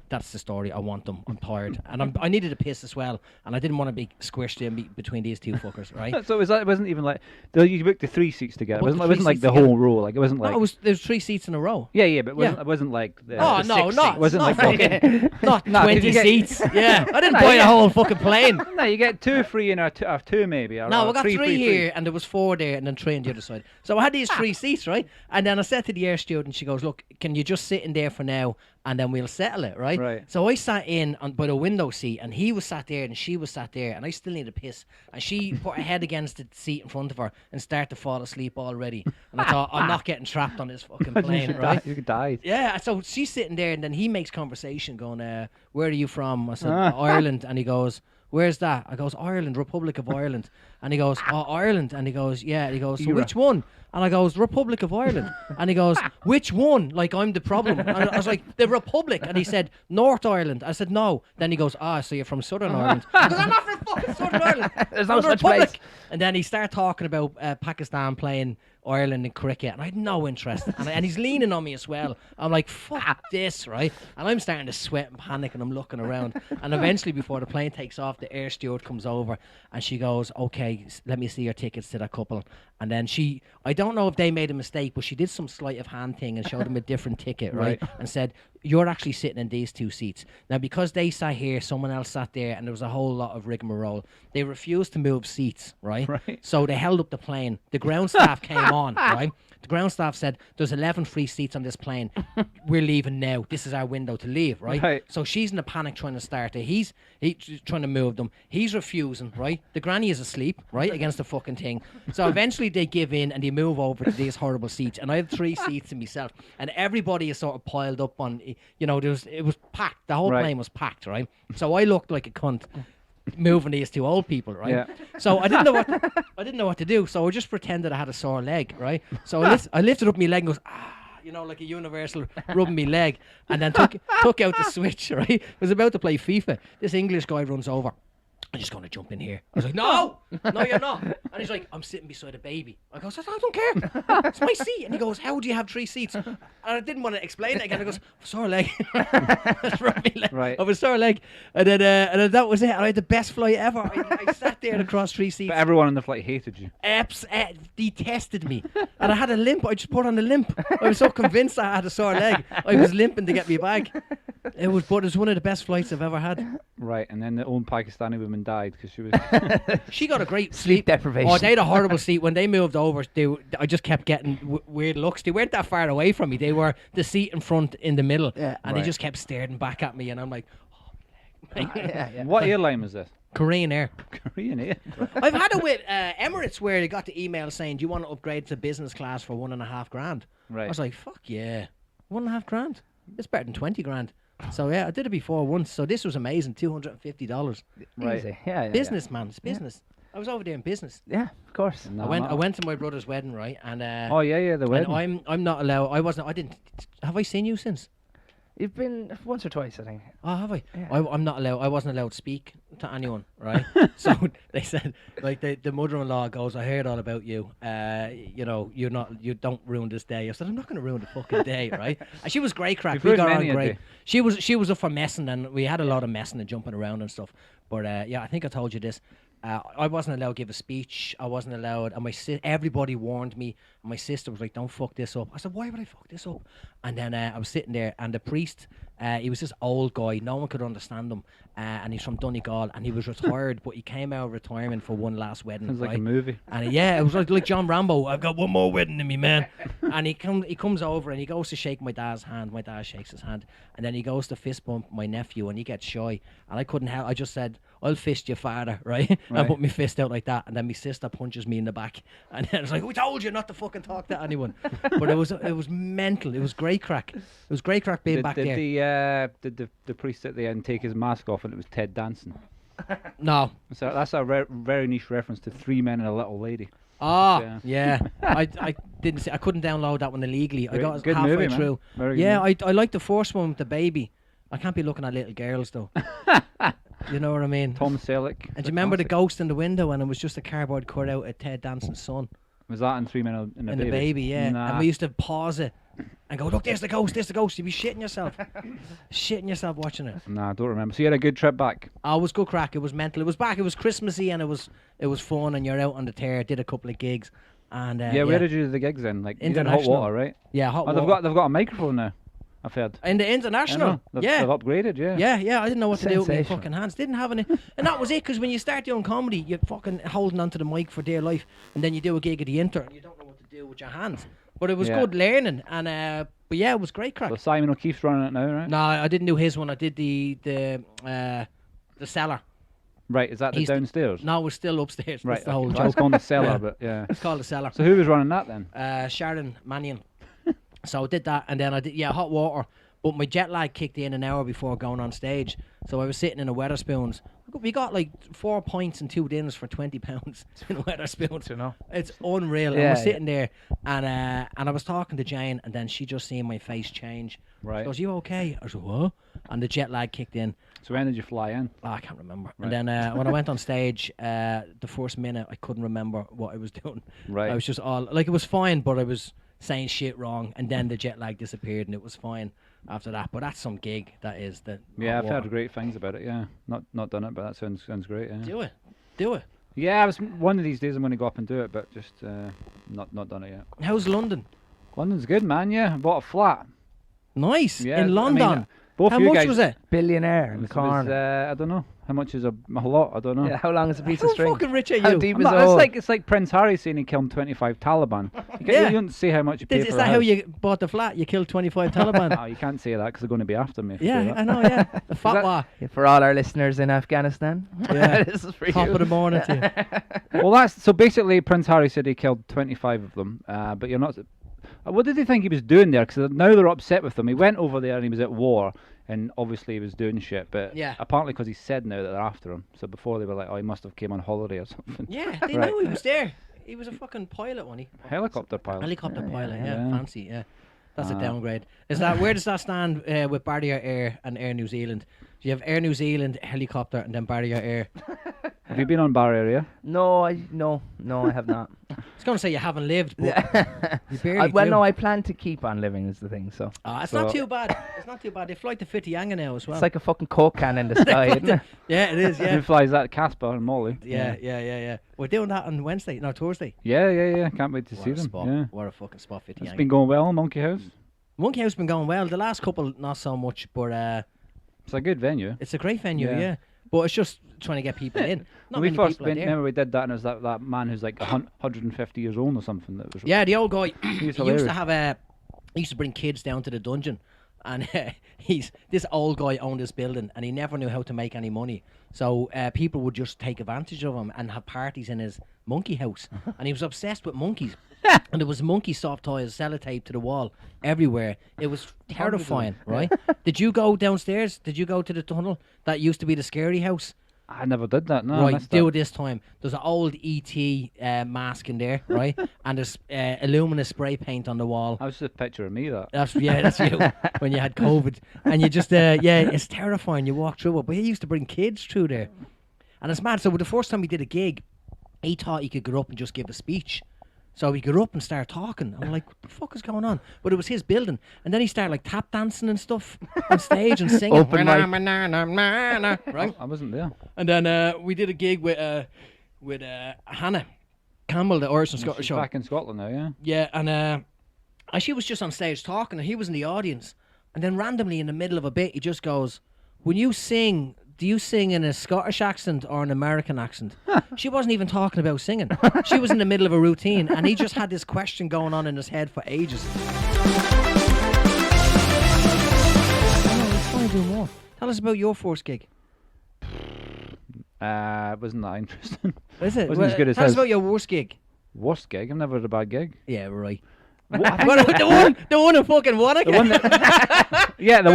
That's the story. I want them. I'm tired, and I needed a piss as well, and I didn't want to be squished in between these two fuckers, right?" So it wasn't even like you booked the 3 seats together. It booked wasn't, the it wasn't 3 like seats the together. whole row. Like it wasn't like No, there's 3 seats in a row. yeah, but Yeah. it wasn't like the, Oh the no, 6 not seats. It wasn't not like fucking, not No, 'cause 20 you get- seats. Yeah, I didn't No, buy you a get- whole fucking plane. No, you get 2 free and or 2 maybe. Or, No, or I got 3 free. here, and there was 4 there, and then 3 on the other side. So I had these 3 seats, right? And then I said to the air steward, and she goes, "Look, can you just sit in there for now, and then we'll settle it, right?" Right. So I sat in by the window seat, and he was sat there, and she was sat there, and I still need a piss. And she put her head against the seat in front of her and started to fall asleep already. And I thought, I'm not getting trapped on this fucking plane, right? You died. Yeah, so she's sitting there, and then he makes conversation going, where are you from? I said, Ireland. And he goes, where's that? I goes, Ireland, Republic of Ireland. And he goes, oh, Ireland. And he goes, yeah. And he goes, so which one? And I goes, Republic of Ireland. And he goes, which one? Like, I'm the problem. And I was like, the Republic. And he said, North Ireland. I said, no. Then he goes, so you're from Southern Ireland. I goes, I'm not from fucking Southern Ireland. There's I'm no the such Republic. place. And then he started talking about Pakistan playing Ireland in cricket, and I had no interest. And he's leaning on me as well. I'm like, fuck this, right? And I'm starting to sweat and panic, and I'm looking around. And eventually, before the plane takes off, the air steward comes over, and she goes, okay, let me see your tickets to that couple. And then I don't know if they made a mistake, but she did some sleight of hand thing and showed him a different ticket, right? And said, you're actually sitting in these 2 seats. Now, because they sat here, someone else sat there, and there was a whole lot of rigmarole, they refused to move seats, right? Right. So they held up the plane. The ground staff came on, right? The ground staff said, there's 11 free seats on this plane. We're leaving now. This is our window to leave, right? Right. So she's in a panic trying to start it. He's trying to move them. He's refusing, right? The granny is asleep, right, against the fucking thing. So eventually they give in and they move over to these horrible seats. And I had 3 seats to myself. And everybody is sort of piled up on, you know, it was packed. The whole Right. plane was packed, right? So I looked like a cunt moving these 2 old people, right? Yeah. So I didn't know what to do. So I just pretended I had a sore leg, right? So I lifted up my leg and goes, you know, like a universal rubbing me leg, and then took out the switch, right? Was about to play FIFA. This English guy runs over. I'm just going to jump in here. I was like, no, you're not. And he's like, I'm sitting beside a baby. I go, I don't care. It's my seat. And he goes, how do you have 3 seats? And I didn't want to explain it again. I goes, sore leg. Right. I was sore leg. And then that was it. I had the best flight ever. I sat there across 3 seats. But everyone on the flight hated you. Detested me. And I had a limp. I just put on a limp. I was so convinced I had a sore leg. I was limping to get me back. It was one of the best flights I've ever had. Right, and then the old Pakistani woman died because she was. She got a great Sleep deprivation. Oh, they had a horrible seat. When they moved over, I just kept getting weird looks. They weren't that far away from me. They were the seat in front in the middle. Yeah. And they just kept staring back at me. And I'm like, Yeah. What airline was this? Korean Air. Korean Air. I've had it with Emirates where they got the email saying, do you want to upgrade to business class for $1.5 grand? Right. I was like, fuck yeah. $1.5 grand? It's better than 20 grand. So yeah, I did it before once. So this was amazing. $250. Right. Easy. Yeah. Business, man. It's business. I was over there in business. Yeah, of course. No, I not- went to my brother's wedding, right? And Oh yeah, the and wedding. I'm not allowed. I didn't. Have I seen you since? You've been once or twice, I think. Oh, have I? Yeah. I'm not allowed. I wasn't allowed to speak to anyone, right? So they said, like the mother-in-law goes, I heard all about you. You know, you don't ruin this day. I said, I'm not going to ruin the fucking day, right? And she was great crack. You've We ruined got on many a great. day. She was up for messing, and we had a lot of messing and jumping around and stuff. But yeah, I think I told you this. I wasn't allowed to give a speech. I wasn't allowed, and everybody warned me. And my sister was like, "Don't fuck this up." I said, "Why would I fuck this up?" And then I was sitting there, and the priest, he was this old guy. No one could understand him, and he's from Donegal, and he was retired, but he came out of retirement for one last wedding. Sounds like right? a movie. And yeah, it was like John Rambo. I've got one more wedding in me, man. And he comes over and he goes to shake my dad's hand. My dad shakes his hand, and then he goes to fist bump my nephew, and he gets shy. And I couldn't help. I just said, "I'll fist your father," right? I Right. put my fist out like that, and then my sister punches me in the back, and then it's like, "We told you not to fucking talk to anyone." But it was mental. It was great crack. It was great crack being back there. Did the priest at the end take his mask off and it was Ted dancing? No. So that's a very niche reference to Three Men and a Little Lady. Oh, yeah. I didn't see. I couldn't download that one illegally. I got Good halfway movie, man. through. Very good Yeah, movie. I like the first one with the baby. I can't be looking at little girls though. You know what I mean? Tom Selleck. And do you remember the ghost in the window, and it was just a cardboard cutout of Ted Danson's son Was that in Three Men and a and Baby? the baby? Yeah. Nah. And we used to pause it and go, "Look, there's the ghost. There's the ghost." You'd be shitting yourself, shitting yourself watching it. Nah, I don't remember. So you had a good trip back. Oh, it was good crack. It was mental. It was back. It was Christmassy, and it was fun. And you're out on the tear. Did a couple of gigs, and Yeah, where did you do the gigs then? Like you did Hot International. Water, right? Yeah, hot Oh, water. they've got a microphone now. I've heard. In the international. They've Yeah. upgraded. Yeah. Yeah, I didn't know what to do with my Sensational. fucking hands. Didn't have any, and that was it. Because when you start doing comedy, you're fucking holding onto the mic for dear life, and then you do a gig at the Inter, and you don't know what to do with your hands. But it was Yeah. good learning, and but yeah, it was great crack. So Simon O'Keefe's running it now, right? No, I didn't do his one. I did the cellar. Right. Is that the He's the- downstairs? No, it was still upstairs. Right. That's the whole okay. Well, it's joke. called the cellar, but yeah. It's called the cellar. So who was running that then? Sharon Mannion. So I did that, and then I did hot water. But my jet lag kicked in an hour before going on stage, so I was sitting in a Weatherspoons. We got like 4 pints and 2 dinners for £20 in a Weatherspoons. To know. It's unreal. I Yeah, was sitting there, and I was talking to Jane, and then she just seen my face change. Right. She goes, "You okay?" I said, "What?" And the jet lag kicked in. So when did you fly in? Oh, I can't remember. Right. And then when I went on stage, the first minute I couldn't remember what I was doing. Right. I was just all like, it was fine, but I was saying shit wrong, and then the jet lag disappeared, and it was fine after that. But that's some gig. That is the Yeah, hot I've heard water. great things about it. Yeah, not done it, but that sounds great. Yeah. Do it. Yeah, I was one of these days I'm going to go up and do it, but just not done it yet. How's London? London's good, man. Yeah, I bought a flat. Nice. Yeah, In London. both How you much guys, was it? Billionaire in the It was, corner. I don't know how much is a lot. I don't know. Yeah, how long is a piece How of string? fucking rich are How you? deep I'm is not- the hole? it's like Prince Harry saying he killed 25 Taliban. Yeah. You don't see how much you pay Is for that a how house. you bought the flat? You killed 25 Taliban? Oh, you can't say that because they're going to be after me. If you say Yeah, that. I know, yeah. The fatwa. Yeah, for all our listeners in Afghanistan. Yeah. This is for Top you. of the morning to you. Well, that's so basically Prince Harry said he killed 25 of them, but you're not. What did they think he was doing there? Because now they're upset with him. He went over there and he was at war, and obviously he was doing shit. But Yeah. apparently because he said now that they're after him. So before they were like, oh, he must have came on holiday or something. Yeah, they Right. knew he was there. He was a fucking pilot, wasn't he? Helicopter pilot. Helicopter pilot, yeah. Yeah. Fancy, yeah. That's a downgrade. Is that where does that stand with Barrier Air and Air New Zealand? Do you have Air New Zealand helicopter and then Barrier Air? Have you been on Bar Area? No, I have not. I was going to say you haven't lived, but you barely Well, do. no, I plan to keep on living is the thing. So It's not So- too bad. It's not too bad. They fly to Fittyanga now as well. it's like a fucking coke can in the sky, isn't it? Yeah, it is, Who yeah. flies that? Casper and Molly. Yeah. We're doing that on Wednesday, no, Thursday. Yeah. Can't wait to What see a them. spot. Yeah. What a fucking spot, It's Fittyanga. been going well, Monkey House. Monkey House been going well. The last couple, not so much, but It's a good venue. it's a great venue, Yeah. yeah. But it's just trying to get people in. Not When we many first people are went, there. remember we did that, and it was that man who's like 150 years old or something. That was Yeah, the old guy. He was he used hilarious. to have he used to bring kids down to the dungeon, and this old guy owned this building, and he never knew how to make any money. So people would just take advantage of him and have parties in his monkey house, and he was obsessed with monkeys. And there was monkey soft toys sellotape to the wall everywhere. It was terrifying, right? Did you go downstairs? Did you go to the tunnel that used to be the scary house? I never did that. No, I Right, missed do that. it this time. There's an old ET mask in there, right? And there's illuminous spray paint on the wall. That was just a picture of me. That. That's you when you had COVID, and you just it's terrifying. You walk through it, but he used to bring kids through there, and it's mad. So the first time he did a gig, he thought he could get up and just give a speech. So he got up and started talking. I'm like, what the fuck is going on? But it was his building, and then he started like tap dancing and stuff on stage and singing. Open mic. Right? I wasn't there. And then we did a gig with Hannah Campbell, the Irish and Scottish She's show. back in Scotland now. Yeah. Yeah, and she was just on stage talking, and he was in the audience. And then randomly in the middle of a bit, he just goes, "When you sing, do you sing in a Scottish accent or an American accent?" She wasn't even talking about singing. She was in the middle of a routine, and he just had this question going on in his head for ages. Let's try and do more. Tell us about your first gig. It wasn't that interesting. Is it? Wasn't as good as Tell us his. about your worst gig. Worst gig? I've never had a bad gig. Yeah, right. I Well, the one in fucking Wanaka. The one that, yeah, the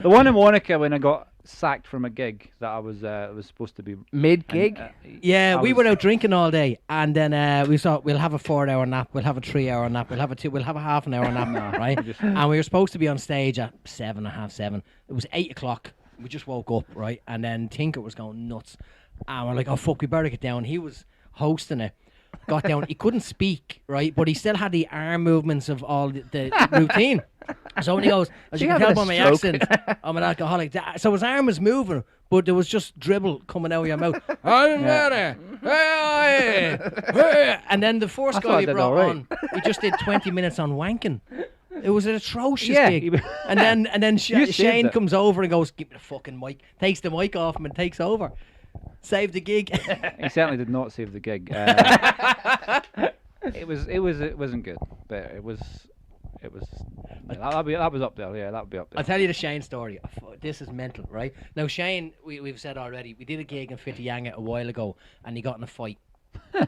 one in Wanaka when I got sacked from a gig that I was supposed to be Mid gig. Yeah, I we was- were out drinking all day, and then we thought we'll have a 4-hour nap, we'll have a 3-hour nap, we'll have a half an hour nap, right? And we were supposed to be on stage at 7, half 7. It was 8 o'clock. We just woke up, right? And then Tinker was going nuts, and we're like, oh fuck, we better get down. He was hosting it. Got down. He couldn't speak, right? But he still had the arm movements of all the routine. So when he goes, as you She can tell having by a my stroke? accent, I'm an alcoholic. So his arm was moving, but there was just dribble coming out of your mouth. I'm better. And then the first I thought guy I he did brought alright. on, he just did 20 minutes on wanking. It was an atrocious Yeah, gig. And then saved Shane it. comes over and goes, give me the fucking mic. Takes the mic off him and takes over. Saved the gig. He certainly did not save the gig. It wasn't good, but it was. That was up there. Yeah, that would be up there. I'll tell you the Shane story. This is mental, right? Now, Shane, we've said already, we did a gig in Fittyanga a while ago, and he got in a fight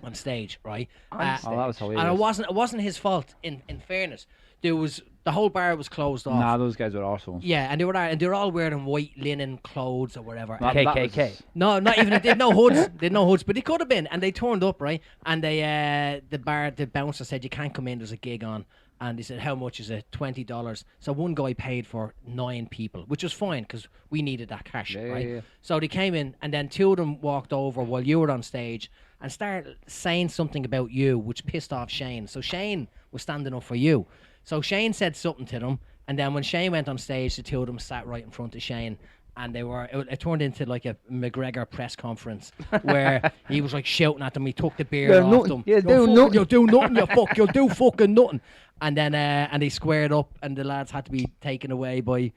on stage, right? Oh, that was hilarious. And it wasn't his fault. In fairness, the whole bar was closed off. Nah, those guys were arseholes. Yeah, and they were all wearing white linen clothes or whatever. That- And- that KKK. was- no, not even. They had no hoods. They had no hoods, but they could have been. And they turned up, right? And the bouncer said, "You can't come in. There's a gig on." And they said, "How much is it?" $20. So one guy paid for 9 people, which was fine because we needed that cash, Yeah, right? yeah. So they came in, and then 2 of them walked over while you were on stage and started saying something about you, which pissed off Shane. So Shane was standing up for you. So Shane said something to them, and then when Shane went on stage, the 2 of them sat right in front of Shane. and it turned into like a McGregor press conference where he was like shouting at them. He took the beer off them. You'll do nothing. You'll do nothing. You'll do fucking nothing. And then and they squared up, and the lads had to be taken away by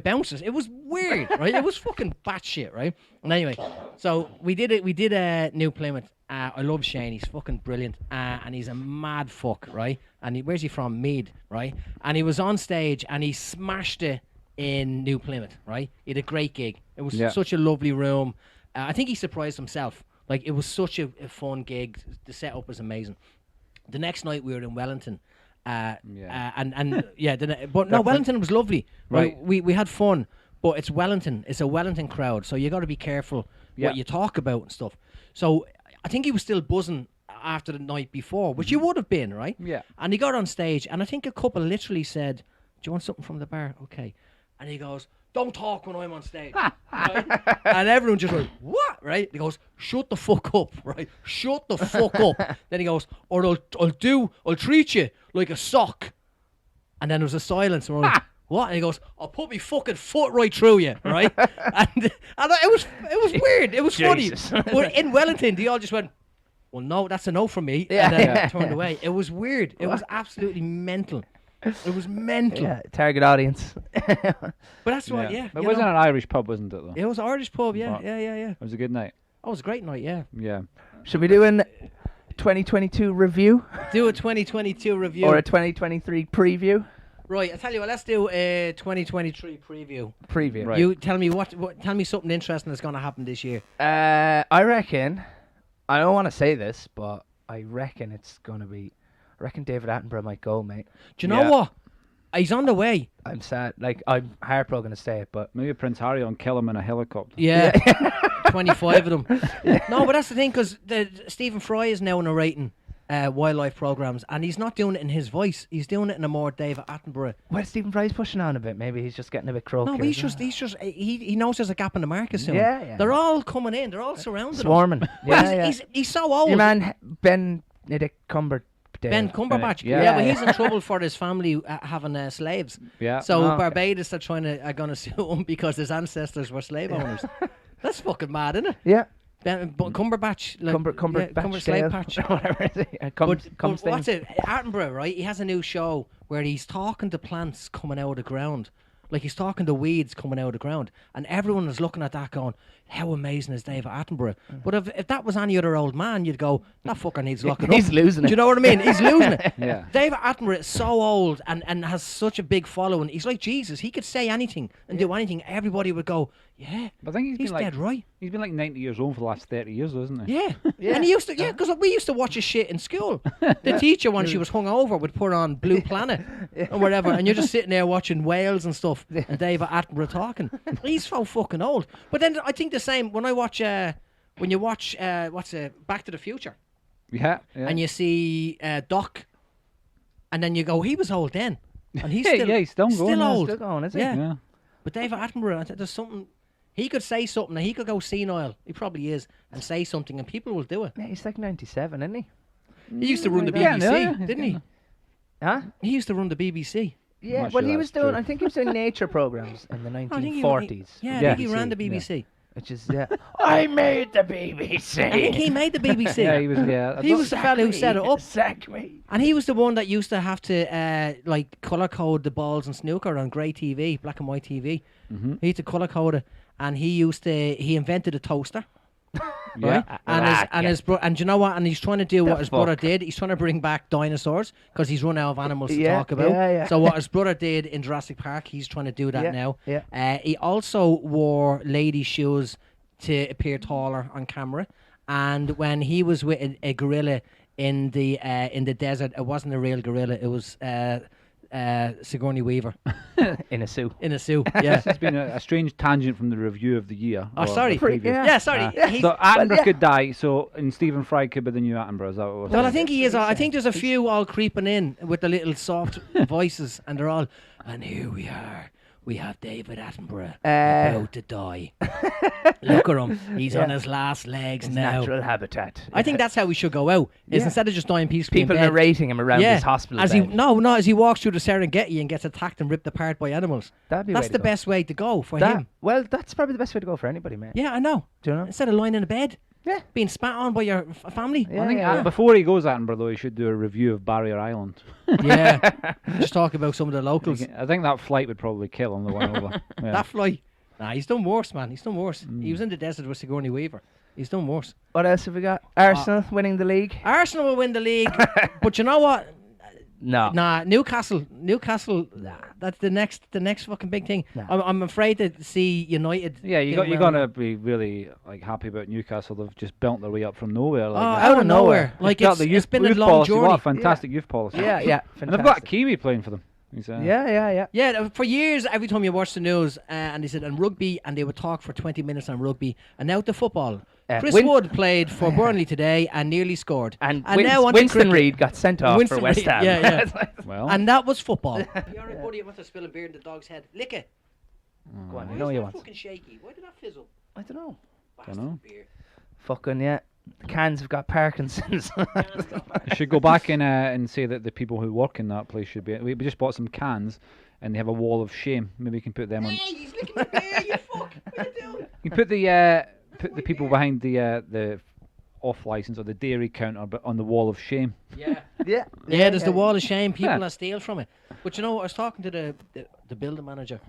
bouncers. It was weird, right? It was fucking batshit, right? And anyway, so we did it. We did New Plymouth. I love Shane. He's fucking brilliant, and he's a mad fuck, right? And where's he from? Mead, right? And he was on stage, and he smashed it in New Plymouth, right? He had a great gig. It was such a lovely room. I think he surprised himself. Like, it was such a fun gig. The setup was amazing. The next night we were in Wellington. But no, Wellington was lovely. Right? We had fun, but it's Wellington. It's a Wellington crowd, so you got to be careful what you talk about and stuff. So I think he was still buzzing after the night before, which you would have been, right? Yeah. And he got on stage, and I think a couple literally said, "Do you want something from the bar?" Okay. And he goes, "Don't talk when I'm on stage." Right? And everyone just went, "What?" Right? He goes, "Shut the fuck up." Right? Shut the fuck up. Then he goes, "Or I'll treat you like a sock." And then there was a silence. And we're like, "What?" And he goes, "I'll put my fucking foot right through you." Right? and it was weird. It was funny. But in Wellington, they all just went, "Well, no, that's a no from me." And then turned away. It was weird. It was absolutely mental. It was mental. Yeah, target audience. But that's what, But it wasn't an Irish pub, wasn't it, though? It was an Irish pub, yeah. It was a good night. Oh, it was a great night, yeah. Yeah. Should we do a 2022 review Do a 2022 review. or a 2023 preview? Right, I tell you what, let's do a 2023 preview. Preview. Right. You tell me tell me something interesting that's going to happen this year. I reckon. I don't want to say this, but I reckon it's gonna be. I reckon David Attenborough might go, mate. Do you know what? He's on the way. I'm sad. Like, I'm heartbroken to say it, but Maybe Prince Harry will kill him in a helicopter. Yeah. 25 of them. No, but that's the thing, because Stephen Fry is now narrating wildlife programs, and he's not doing it in his voice. He's doing it in a more David Attenborough. well, Stephen Fry's pushing on a bit. Maybe he's just getting a bit croaky. No, but he knows there's a gap in the market soon. Yeah. They're all coming in. They're all surrounded. Swarming. Well, he's so old. Your man Benedict Cumberbatch. Ben Cumberbatch. Yeah. But he's in trouble for his family having slaves. Yeah. So okay. Barbados are gonna sue him because his ancestors were slave owners. That's fucking mad, isn't it? Yeah. Cumberbatch. Like, Cumberbatch. slave patch. Whatever it is. But what's it? Attenborough, right? He has a new show where he's talking to plants coming out of the ground. Like, he's talking to weeds coming out of the ground. And everyone is looking at that going, how amazing is David Attenborough? But if that was any other old man, you'd go, that fucker needs locking up. He's losing it. Do you know what I mean? He's losing it. Yeah. David Attenborough is so old and has such a big following. He's like Jesus. He could say anything and do anything. Everybody would go, yeah, But I think he's dead right. He's been like 90 years old for the last 30 years, hasn't he? Yeah. And he used to, because we used to watch his shit in school. The teacher, when she was hungover, would put on Blue Planet and whatever, and you're just sitting there watching whales and stuff, and David Attenborough talking. He's so fucking old. But then I think the same when I watch, when you watch, Back to the Future, Yeah. and you see Doc, and then you go, he was old then, and he's still, he's still going. old. Still going, is he? Yeah. Yeah. But David Attenborough, I think there's something. He could say something, and he could go senile. He probably is, and say something, and people will do it. Yeah, he's like 97, isn't he? He used to run the Yeah, BBC, didn't he? Huh? He used to run the BBC. Yeah, not well, sure he was that's doing. true. I think he was doing nature programs in the I think 1940s. Yeah, I Yeah. think he ran the BBC, BBC. Which is I made the BBC. I think he made the BBC. Yeah, he was. Yeah. He was the fella who set it up. Exactly. And he was the one that used to have to like colour code the balls and snooker on grey TV, black and white TV. Mm-hmm. He had to colour code it, and he invented a toaster. Yeah. Right? And do you know what? And he's trying to do what his brother fuck? did. He's trying to bring back dinosaurs because he's run out of animals to Yeah, talk about. yeah. So what his brother did in Jurassic Park, he's trying to do that Yeah, now. yeah. He also wore ladies' shoes to appear taller on camera. And when he was with a gorilla in the desert, it wasn't a real gorilla. It was Sigourney Weaver In a suit. in a suit. Yeah. It's been a strange tangent from the review of the year. Oh, or sorry. the previous. Yeah, sorry. He's- So Attenborough yeah. could die, and Stephen Fry could be the new Attenborough. Is that what we're Well, saying? I think he is. I think there's a few all creeping in with the little soft voices, and they're all, and here we are we have David Attenborough Uh, about to die. Look at him. He's on his last legs His now. natural habitat. I think that's how we should go out. Is Yeah. instead of just dying peacefully People in bed, narrating him around his hospital as bed. as he walks through the Serengeti and gets attacked and ripped apart by animals. That'd be That's the best way to go for him. Well, that's probably the best way to go for anybody, mate. Yeah, I know. Do you know? Instead of lying in a bed, Yeah. being spat on by your family. Yeah, I think yeah. before he goes Attenborough, though, he should do a review of Barrier Island. Yeah. Just talk about some of the locals. I think that flight would probably kill him the one over. Yeah. That fly. Nah, he's done worse, man. He's done worse. He was in the desert with Sigourney Weaver. He's done worse. What else have we got? Arsenal winning the league? Arsenal will win the league, but you know what? No. Nah, Newcastle. That's the next fucking big thing. Nah. I'm afraid to see United. Yeah, you're getting gonna round- be really happy about Newcastle. They've just built their way up from nowhere. out of nowhere. Like They've got the it's been a youth long policy. journey. What a fantastic youth policy. Yeah, yeah. And they've got a Fantastic. Kiwi playing for them. He's, Yeah. Yeah, for years, every time you watch the news, and they said, and rugby, and they would talk for 20 minutes on rugby, and now to football. Chris Wood played for Burnley today and nearly scored. And now on to Winston cricket. Reid got sent off Winston for West Reid, Ham. yeah. Well, And that was football. You're right, buddy. I want to spill a beer in the dog's head. Lick it. Go on, Why you know is you that want. fucking shaky? Why did that fizzle? I don't know. Bastard beer. Fucking yeah. The cans have got Parkinson's. you should go back and say that the people who work in that place should be. We just bought some cans, and they have a wall of shame. Maybe we can put them on. Hey, he's licking the beer, you fuck. What are you doing? You put the people behind the off license or the dairy counter, but on the wall of shame. Yeah. yeah. Yeah, there's the wall of shame. People Yeah. that steal from it. But you know what? I was talking to the building manager,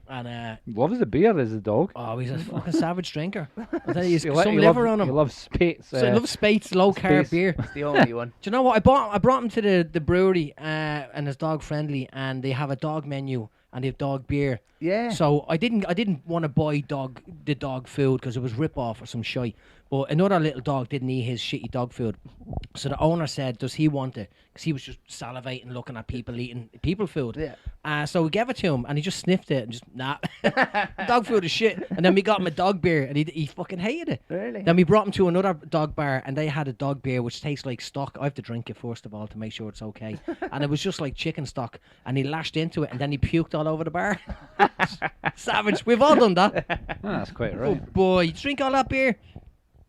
and Loves the beer. There's the dog. oh, he's a fucking savage drinker. I tell you, he's He some lo- liver he on him. He loves Spates. So he loves Spates low carb Space. beer. It's the only one. Do you know what? I brought him to the brewery, and it's dog friendly, and they have a dog menu and they have dog beer. Yeah. So I didn't want to buy the dog food because it was rip off or some shite. But another little dog didn't eat his shitty dog food. So the owner said, "Does he want it?" Because he was just salivating, looking at people eating people food. Yeah. So we gave it to him, and he just sniffed it and just nah. Dog food is shit. And then we got him a dog beer, and he fucking hated it. Really? Then we brought him to another dog bar, and they had a dog beer which tastes like stock. I have to drink it first of all to make sure it's okay. And it was just like chicken stock, and he lashed into it, and then he puked all over the bar. Savage. We've all done that. that's quite Oh right. boy, you drink all that beer.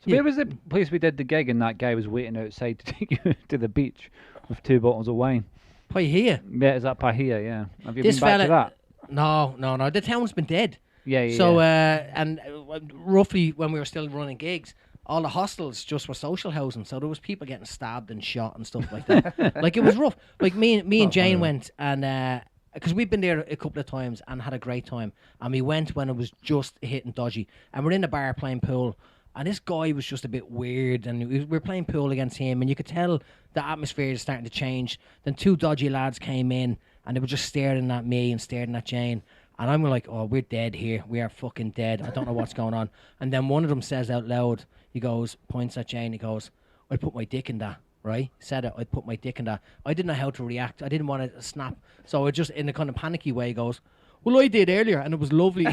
So where was the place we did the gig, and that guy was waiting outside to take you to the beach with 2 bottles of wine? Why here? Yeah, is that Pahia? Yeah. Have you This been back to fella. that? No. The town's been dead. Yeah. So yeah. roughly when we were still running gigs, all the hostels just were social housing. So there was people getting stabbed and shot and stuff like that. Like it was rough. Like me and Jane went, and because we'd been there a couple of times and had a great time, and we went when it was just hitting dodgy, and we're in the bar playing pool. And this guy was just a bit weird, and we were playing pool against him, and you could tell the atmosphere is starting to change. Then 2 dodgy lads came in, and they were just staring at me and staring at Jane. And I'm like, oh, we're dead here. We are fucking dead. I don't know what's going on. And then one of them says out loud, he goes, points at Jane, he goes, I'd put my dick in that, right? Said it, I'd put my dick in that. I didn't know how to react. I didn't want to snap. So I just, in a kind of panicky way, goes, well, I did earlier, and it was lovely.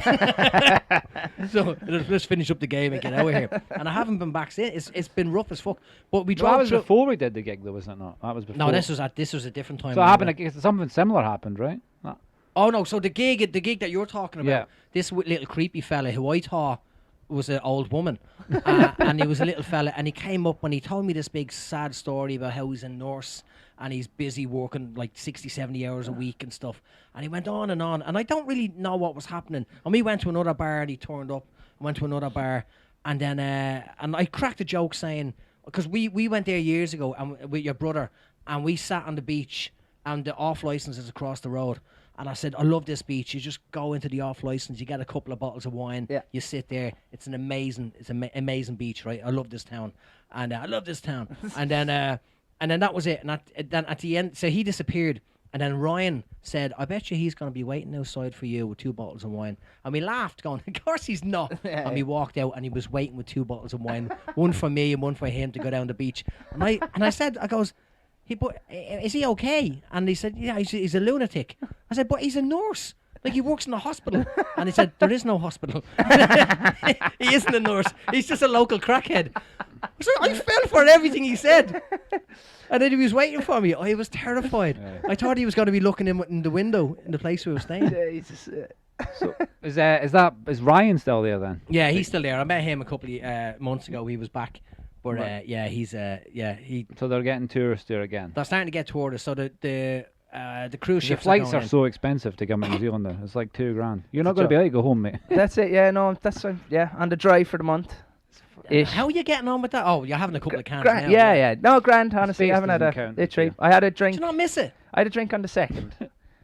So let's finish up the game and get out of here. And I haven't been back since. It's been rough as fuck. But we Well, that drove was through. before we did the gig, though, wasn't it? Not. That was before. No, this was a different time. So it happened. Something similar happened, right? Oh no! So the gig that you're talking about, Yeah. this little creepy fella who I thought was an old woman, and he was a little fella, and he came up and he told me this big sad story about how he's a nurse and he's busy working like 60, 70 hours a week and stuff. And he went on, and I don't really know what was happening. And we went to another bar, and he turned up. Went to another bar, and then and I cracked a joke saying, because we went there years ago and with your brother, and we sat on the beach, and the off license is across the road. And I said, I love this beach. You just go into the off license, you get a couple of bottles of wine, you sit there. It's an amazing beach, right? I love this town, and I love this town. and then that was it. And then at the end, so he disappeared. And then Ryan said, I bet you he's going to be waiting outside for you with 2 bottles of wine. And we laughed, going, of course he's not. And we walked out, and he was waiting with 2 bottles of wine, one for me and one for him to go down the beach. And I said, is he okay? And he said, yeah, he's a lunatic. I said, but he's a nurse. Like, he works in a hospital. And he said, there is no hospital. He isn't a nurse. He's just a local crackhead. So I fell for everything he said. And then he was waiting for me. I was terrified. I thought he was going to be looking in the window in the place we were staying. Jesus. So is Ryan still there then? Yeah, he's still there. I met him a couple of months ago. He was back, but Right. he's So they're getting tourists there again. they're starting to get tourists. So the cruise The ships flights are are going so expensive to come to New Zealand. Though. It's like $2,000. You're not It's a going to be able to go home, mate. That's it. Yeah, no, that's yeah. On the drive for the month. in. How are you getting on with that? Oh, you're having a couple of cans Grand, now. yeah. No, grand. Honestly, Space I haven't had doesn't a. count, Literally, yeah. I had a Do drink. you not miss it? I had a drink on the 2nd.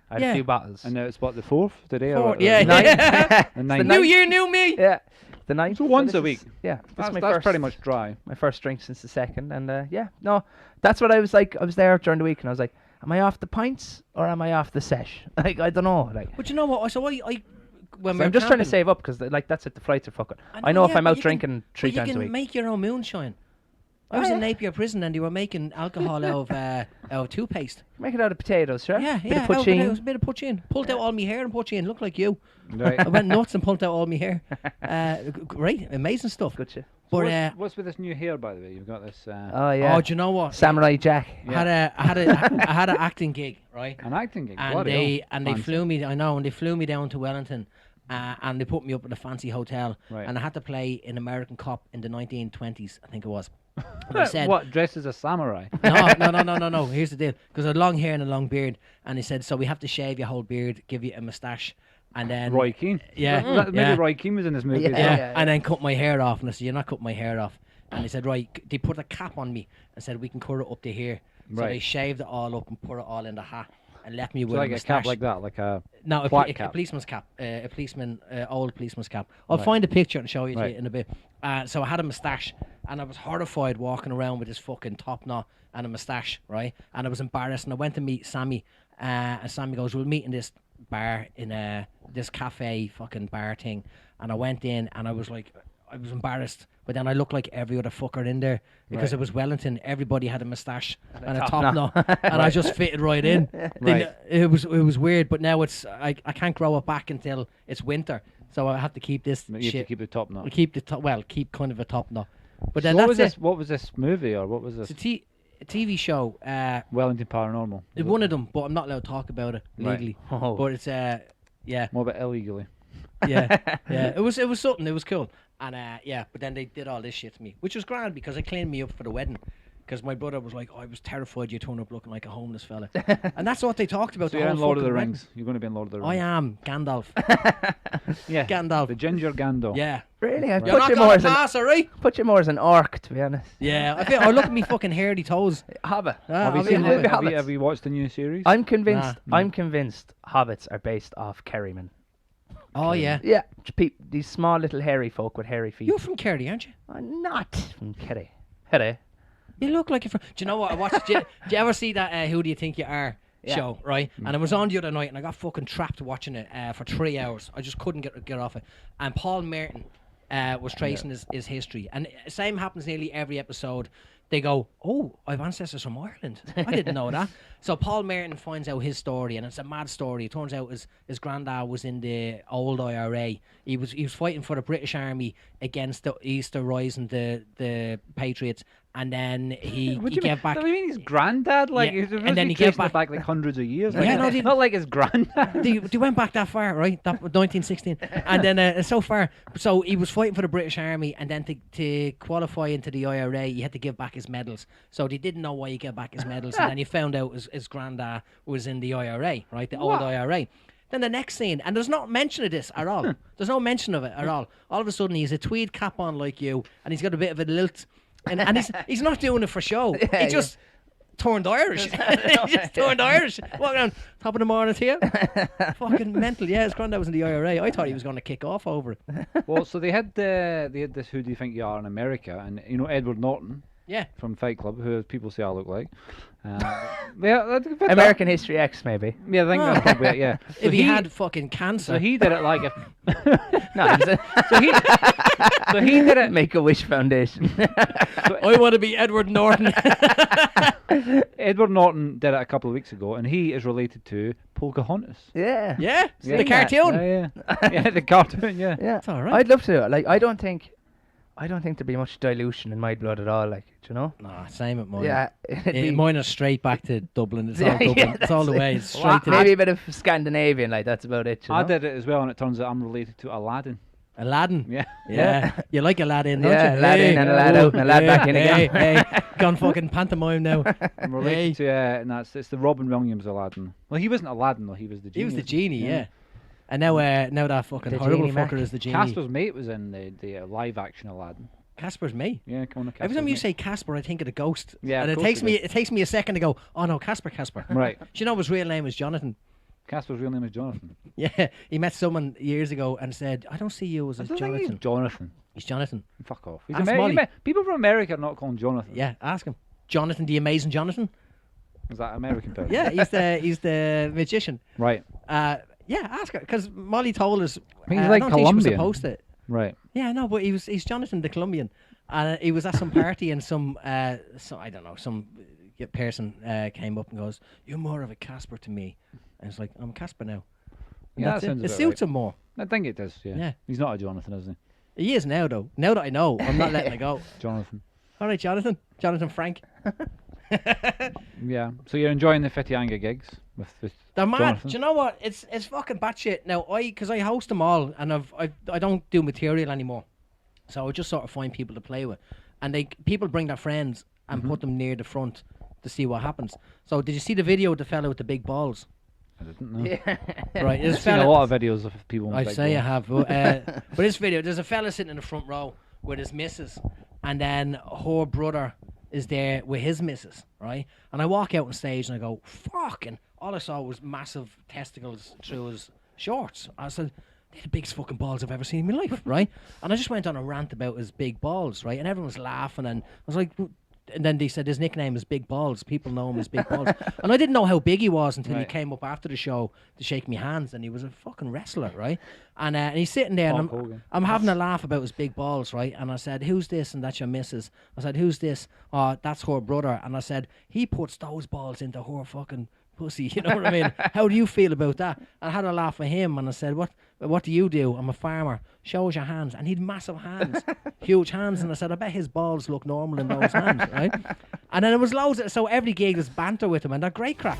I had Yeah. a few bottles. And now it's what, the 4th today? Four- Or yeah, the ninth. yeah. The The 9th. New year, new me. Yeah, the 9th. So once this a week. is- Yeah, That's my first, pretty much dry. my first drink since the 2nd, and yeah, no, that's what I was like. I was there during the week, and I was like, am I off the pints or am I off the sesh? Like, I don't know. Like, But you know what? So I when so we're I'm just trying to camping- save up because like that's it. The flights are fucking. I know if yeah, I'm but out you can- drinking three but you times a can week. make your own moonshine. I Oh, was in yeah. Napier prison and they were making alcohol out of toothpaste. Make it out of potatoes, sure. Yeah, Bit yeah. of poutine. It was a bit of poutine. Pulled out all my hair and poutine. Looked like you. Right. I went nuts and pulled out all my hair. Great, amazing stuff. Good shit. But what's with this new hair, by the way? You've got this Oh yeah. oh, do you know what? Samurai Jack. I had I had an acting gig, right? an acting gig. And Bloody hell. they Fancy. flew me. I know, and they flew me down to Wellington, and they put me up in a fancy hotel, Right. and I had to play an American cop in the 1920s, I think it was. And I said, What, dressed as a samurai? no. Here's the deal, because I had long hair and a long beard, and he said, so we have to shave your whole beard, give you a moustache, and then Roy Keane. Yeah, Maybe yeah. Roy Keane was in this movie. Yeah. as well. yeah, and then cut my hair off. And I said, you're not cutting my hair off. And he said, right, they put a cap on me and said, we can cut it up to here. So Right. they shaved it all up and put it all in the hat and left me So with like a a moustache. cap like that, like a No, a, flat a cap. policeman's cap. A policeman, old policeman's cap. I'll Right. find a picture and show you to Right. you in a bit. So I had a moustache, and I was horrified walking around with this fucking top knot and a moustache, right? And I was embarrassed, and I went to meet Sammy, and Sammy goes, we'll meet in this bar, in this cafe fucking bar thing. And I went in, and I was like, I was embarrassed. But then I looked like every other fucker in there because Right. it was Wellington. Everybody had a moustache and a top top knot. knot, and I just fitted right in. Right. It was weird, but now it's I can't grow it back until it's winter, so I have to keep this You have to shit. keep the top knot. Keep the top. Well, keep kind of a top knot. But then So that's it. What was this movie, or what was It's this? a TV show. Wellington Paranormal. It's one of them, but I'm not allowed to talk about it Right. legally. Oh. But it's yeah, More about illegally. yeah. It was something. It was cool. And yeah, but then they did all this shit to me, which was grand because it cleaned me up for the wedding. Because my brother was like, oh, I was terrified you turn up looking like a homeless fella. And that's what they talked about. So the you're whole in Lord of the fucking wedding. Rings. You're going to be in Lord of the Rings. I am Gandalf. Yeah. Gandalf. The ginger Gandalf. Yeah. Really? I You're put not you more gonna as an pass, alright? put you more as an orc, to be honest. Yeah. I look at me fucking hairy toes. Hobbit. Ah, Have you I'll be seen a hobbit. Hobbits. have you watched the new series? I'm convinced. Nah. I'm convinced hobbits are based off Kerrymen. Oh yeah. Yeah, these small little hairy folk with hairy feet. You're from Kerry, aren't you? I'm not from Kerry. Kerry. You look like you're from. Do you know what I watched? Did you ever see that Who Do You Think You Are Yeah. show? Right, and it was on the other night, and I got fucking trapped watching it for 3 hours. I just couldn't get off it. And Paul Merton was tracing his history, and same happens nearly every episode. They go, oh, I've ancestors from Ireland. I didn't know that. So Paul Merton finds out his story, and it's a mad story. It turns out his granddad was in the old IRA. He was fighting for the British Army against the Easter Rising, the Patriots, and then he What do you gave mean? back. Do you mean his granddad? Like, Yeah, he's and then he gave tracing it back like hundreds of years. Yeah, Like, no, it's not like his granddad. They went back that far, right? That 1916, and then so far. So he was fighting for the British Army, and then to qualify into the IRA, he had to give back his medals. So they didn't know why he gave back his medals, and then he found out his granddad was in the IRA, right? The old What? IRA. Then the next scene, and there's not mention of this at all. There's no mention of it at all. All of a sudden, he has a tweed cap on like you, and he's got a bit of a lilt, and he's not doing it for show. Yeah, He just turned Irish. He just turned Irish. Walking around top of the morning to you. Fucking mental. Yeah, his granddad was in the IRA. I thought he was going to kick off over it. Well, so they had this Who Do You Think You Are in America, and you know Edward Norton Yeah. from Fight Club, who people say I look like. Yeah, that's American History X, maybe. Yeah, I think that's probably it. Yeah. If he had fucking cancer. so he did it like a. No, he was a So he did it. Make a Wish Foundation. I want to be Edward Norton. Edward Norton did it a couple of weeks ago, and he is related to Pocahontas. yeah. yeah, Yeah. the cartoon. Yeah, yeah, yeah, the cartoon. Yeah. Yeah. It's all right. I'd love to do it. Like, I don't think I don't think there'd be much dilution in my blood at all. Like, do you know? Nah, same at mine. Yeah. it'd be- Mine is straight back to Dublin. It's all Yeah, Dublin. It's all the that's way. it. It's straight to Maybe a bit of Scandinavian. Like, that's about it. You know? I did it as well, and it turns out I'm related to Aladdin. Aladdin. Yeah. Yeah. You like Aladdin, don't Yeah, you? Aladdin and a lad out and a lad back in again. Hey, gone fucking pantomime now. I'm related to, and it's the Robin Williams Aladdin. Well, he wasn't Aladdin though. He was the genie. He was the genie, yeah. And now that fucking The horrible genie, Mac. fucker is the genie. Casper's mate was in the live action Aladdin. Casper's me. Yeah, come on. Every time you say Casper, I think of the ghost. Yeah, and of it course takes me a second to go, oh no, Casper. Right. Do you know his real name is Jonathan? Casper's real name is Jonathan. Yeah, he met someone years ago and said, I don't see you as I a don't think Jonathan. he's Jonathan. He's Jonathan. Fuck off. He's Ask Molly. People from America are not calling Jonathan. Yeah, ask him. Jonathan, the amazing Jonathan? Is that American person? Yeah, he's the magician. Right. Yeah, ask her, because Molly told us. He's I like don't think she was Colombian. supposed to. Right. Yeah, no, but he's Jonathan the Colombian, and he was at some party and some I don't know, some person came up and goes, "You're more of a Casper to me," and it's like, "I'm Casper now." And Yeah, that's that it. sounds It about suits right. him more. I think it does. Yeah. Yeah. He's not a Jonathan, is he? He is now, though. Now that I know, I'm not letting it go. Jonathan. All right, Jonathan Frank. Yeah. So you're enjoying the Fitianga gigs with They're mad. Jonathan? Do you know what? It's fucking batshit. Now because I host them all, and I don't do material anymore, so I just sort of find people to play with, and people bring their friends and put them near the front to see what happens. So did you see the video of the fella with the big balls? I didn't know. Yeah. Right, I've this seen a fella. lot of videos of people. with I'd big say I balls. have, but this video, there's a fella sitting in the front row with his missus, and then her brother is there with his missus, right? And I walk out on stage and I go, fuck, and all I saw was massive testicles through his shorts. I said, they're the biggest fucking balls I've ever seen in my life, right? And I just went on a rant about his big balls, right? And everyone was laughing, and I was like, and then they said his nickname is Big Balls. People know him as Big Balls. And I didn't know how big he was until he Right. came up after the show to shake me hands, and he was a fucking wrestler, right? And he's sitting there, and Hulk Hogan. I'm having a laugh about his big balls, right? And I said, who's this? And that's your missus. I said, who's this? Oh, that's her brother. And I said, he puts those balls into her fucking pussy. You know what I mean? How do you feel about that? And I had a laugh with him, and I said, what do you do? I'm a farmer. Show us your hands. And he'd massive hands, huge hands. And I said, I bet his balls look normal in those hands, right? And then it was loads so every gig was banter with him, and they're great crack.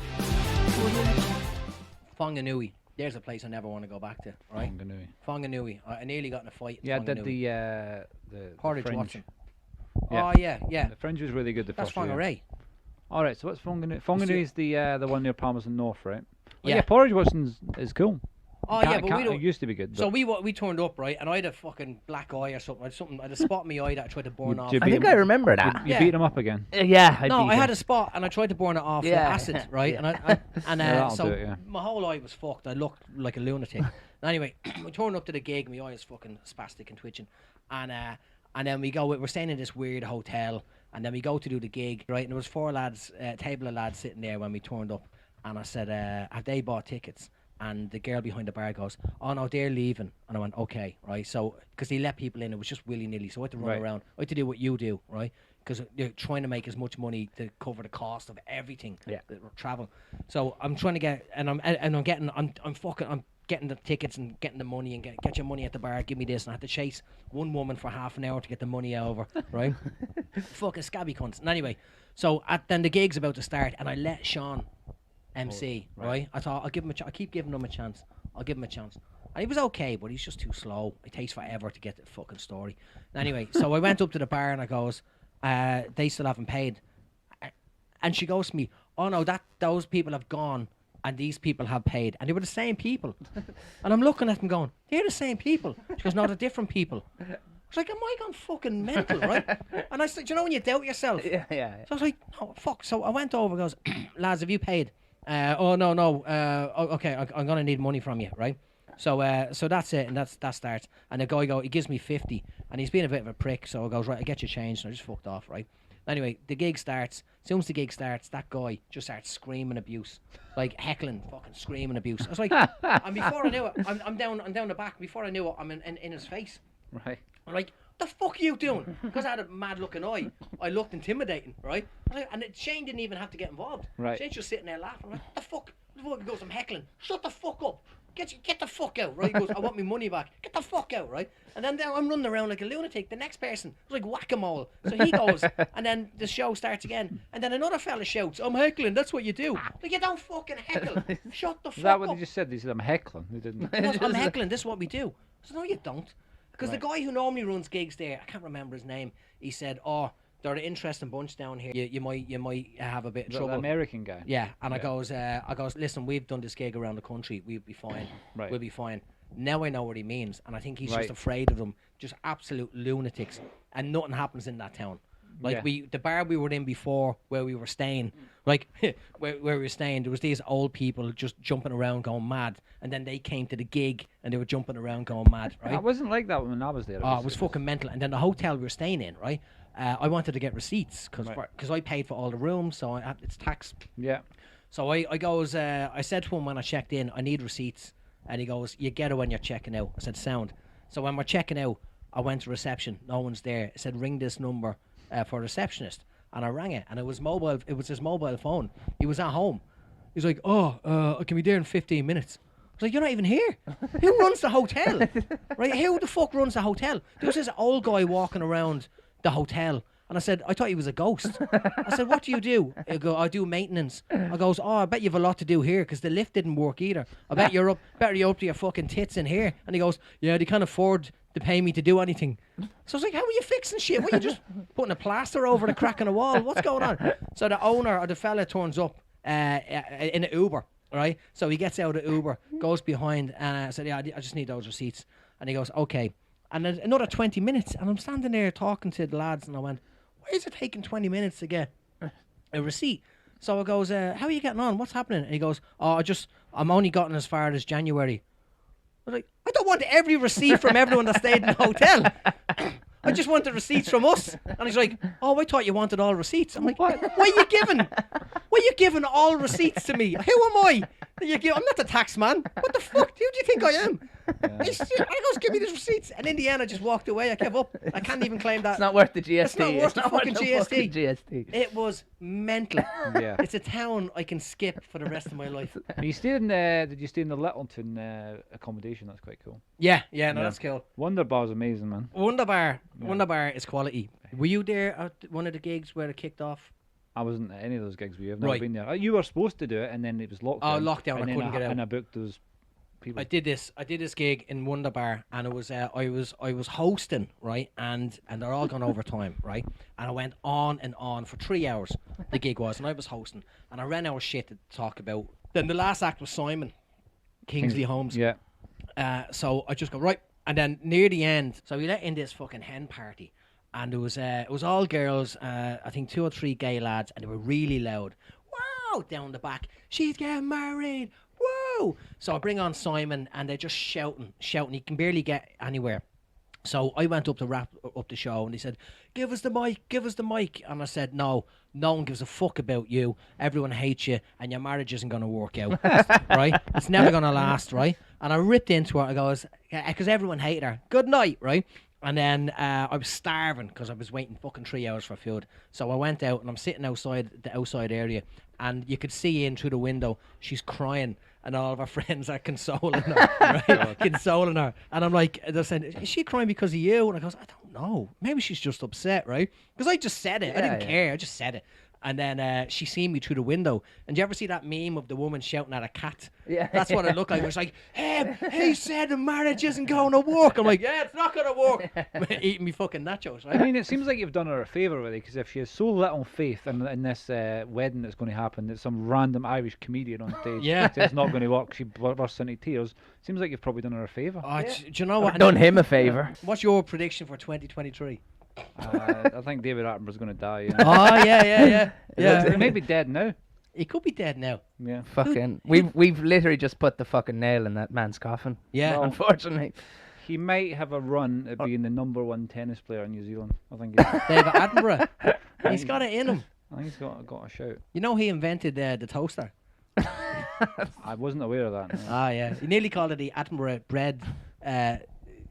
Whanganui. There's a place I never want to go back to, right? Whanganui. I nearly got in a fight. Yeah, in did Whanganui. the Porridge Fringe. Watson. Yeah. Oh yeah. The Fringe was really good. The That's first year. Whangarei. All right, so what's Whanganui? Whanganui is the one near Palmerston North, right? Oh, Yeah. yeah, Porridge Watson's is cool. Oh yeah, but we It don't. used to be good. So but we turned up, right, and I had a fucking black eye or something. I had a spot in my eye that I tried to burn off. you I beat think him- I remember that. you Yeah. beat him up again. Yeah. No, beat I him. had a spot and I tried to burn it off with Yeah. acid, right? Yeah. And Yeah, that'll so do it, yeah. my whole eye was fucked. I looked like a lunatic. Anyway, we turned up to the gig. My eye is fucking spastic and twitching, and then we're staying in this weird hotel, and then we go to do the gig, right? And there was four lads, table of lads sitting there when we turned up, and I said, have they bought tickets? And the girl behind the bar goes, oh no, they're leaving. And I went, okay, right? So, because they let people in, it was just willy-nilly. So I had to run Right. around. I had to do what you do, right? Because they're trying to make as much money to cover the cost of everything, Yeah. the travel. So I'm trying to get, I'm getting the tickets and getting the money and get your money at the bar. Give me this, and I had to chase one woman for half an hour to get the money over, right? Fucking scabby cunts. And anyway, so then the gig's about to start, and I let Sean MC, right? I thought I'll give him I keep giving him a chance. I'll give him a chance. And he was okay, but he's just too slow. It takes forever to get the fucking story. Anyway, so I went up to the bar and I goes, they still haven't paid. And she goes to me, oh no, those people have gone and these people have paid. And they were the same people. And I'm looking at them going, they're the same people. She goes, no, they're different people. I was like, am I gone fucking mental, right? And I said, do you know when you doubt yourself? Yeah. So I was like, no, fuck. So I went over and goes, lads, have you paid? Oh, no. Okay, I'm going to need money from you, right? So that's it, and that starts. And the guy he gives me 50, and he's being a bit of a prick, so I goes, right, I get you changed, and I just fucked off, right? Anyway, the gig starts. As soon as the gig starts, that guy just starts screaming abuse, like heckling, fucking screaming abuse. I was like, and before I knew it, I'm down the back. Before I knew it, I'm in his face. Right. I'm like, the fuck are you doing? Because I had a mad looking eye. I looked intimidating, right? And Shane didn't even have to get involved. Right. Shane's just sitting there laughing. I'm like, the fuck? The fuck? He goes, I'm heckling. Shut the fuck up. get the fuck out, right? He goes, I want my money back. Get the fuck out, right? And then I'm running around like a lunatic. The next person was like whack-a-mole. So he goes, and then the show starts again. And then another fella shouts, I'm heckling, that's what you do. Like, you don't fucking heckle. Shut the fuck Is that what up. they just said? They said I'm heckling. They didn't. He goes, I'm heckling, this is what we do. I said, no, you don't. Because the guy who normally runs gigs there, I can't remember his name, he said, oh, they're an interesting bunch down here. You might have a bit of trouble. The American guy. Yeah, and I goes, listen, we've done this gig around the country. We'll be fine. Right. We'll be fine. Now I know what he means, and I think he's just afraid of them, just absolute lunatics, and nothing happens in that town. Like the bar we were in before, where we were staying, like where we were staying, there was these old people just jumping around, going mad, and then they came to the gig and they were jumping around, going mad. Right? It wasn't like that when I was there. It was fucking mental. And then the hotel we were staying in, right? I wanted to get receipts because I paid for all the rooms, so it's tax. Yeah. So I said to him when I checked in, I need receipts, and he goes, you get it when you're checking out. I said, sound. So when we're checking out, I went to reception. No one's there. I said, ring this number for a receptionist, and I rang it, and it was mobile. It was his mobile phone. He was at home. He's like, I can be there in 15 minutes. I was like, you're not even here. Who runs the hotel? Right? Who the fuck runs the hotel? There was this old guy walking around the hotel, and I said, I thought he was a ghost. I said, what do you do? He go, I do maintenance. I goes, I bet you've a lot to do here, because the lift didn't work either. I bet you're up to your fucking tits in here. And he goes, yeah, they can't afford to pay me to do anything. So I was like, how are you fixing shit? What, are you just putting a plaster over the crack in the wall? What's going on? So the owner, or the fella, turns up in an Uber, right? So he gets out of the Uber, goes behind, and I said, yeah, I just need those receipts. And he goes, okay. And then another 20 minutes, and I'm standing there talking to the lads, and I went, why is it taking 20 minutes to get a receipt? So I goes, how are you getting on? What's happening? And he goes, I'm only gotten as far as January. I was like, I don't want every receipt from everyone that stayed in the hotel. I just want the receipts from us. And he's like, I thought you wanted all receipts. I'm like, why are you giving all receipts to me? Who am I? I'm not the tax man. What the fuck? Who do you think I am? I goes, give me the receipts. And in the end, I just walked away. I gave up. I can't even claim that. It's not worth the GST. It's not worth the fucking GST. GST. It was mental. Yeah. It's a town I can skip for the rest of my life. You stayed in did you stay in the Littleton accommodation? That's quite cool. Yeah, that's cool. Wonder Bar's amazing, man. Wonder Bar is quality. Were you there at one of the gigs where it kicked off? I wasn't at any of those gigs. I've never been there. You were supposed to do it, and then it was lockdown. Oh, lockdown! I couldn't get out. And I booked those people. I did this gig in Wonder Bar, and it was I was hosting, right, and they're all gone over time, right, and I went on and on for 3 hours. The gig was, and I was hosting, and I ran out of shit to talk about. Then the last act was Simon Kingsley Holmes. Yeah. So I just go right, and then near the end, so we let in this fucking hen party. And it was all girls, I think 2 or 3 gay lads, and they were really loud. Wow! Down the back, she's getting married. Whoa! So I bring on Simon, and they're just shouting. He can barely get anywhere. So I went up to wrap up the show, and he said, give us the mic. And I said, no one gives a fuck about you. Everyone hates you, and your marriage isn't going to work out, right? It's never going to last, right? And I ripped into her. I goes, because everyone hated her. Good night, right? And then I was starving because I was waiting fucking 3 hours for food. So I went out, and I'm sitting outside the outside area, and you could see in through the window. She's crying, and all of her friends are consoling her, right? Consoling her. And I'm like, they're saying, is she crying because of you? And I goes, I don't know. Maybe she's just upset, right? Because I just said it. I didn't care. I just said it. And then she seen me through the window. And do you ever see that meme of the woman shouting at a cat? Yeah. That's what it looked like. It was like, hey, he said the marriage isn't going to work. I'm like, yeah, it's not going to work. Eating me fucking nachos, right? I mean, it seems like you've done her a favour, really, because if she has so little faith in this wedding that's going to happen, that some random Irish comedian on stage says it's not going to work, she bursts into tears, seems like you've probably done her a favour. Do you know what? I've done him a favour. What's your prediction for 2023? I think David Attenborough's going to die. Yeah. Oh, yeah. He may be dead now. He could be dead now. Yeah. Fucking, we've literally just put the fucking nail in that man's coffin. Yeah. Well, unfortunately. He might have a run at being the #1 tennis player in New Zealand. I think. David Attenborough. He's got it in him. I think he's got a shout. You know he invented the toaster. I wasn't aware of that. No. Ah, yeah. He nearly called it the Attenborough bread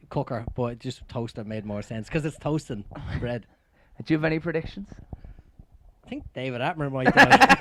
cooker, but just toaster made more sense because it's toasting bread. Do you have any predictions? I think David Attenborough might die.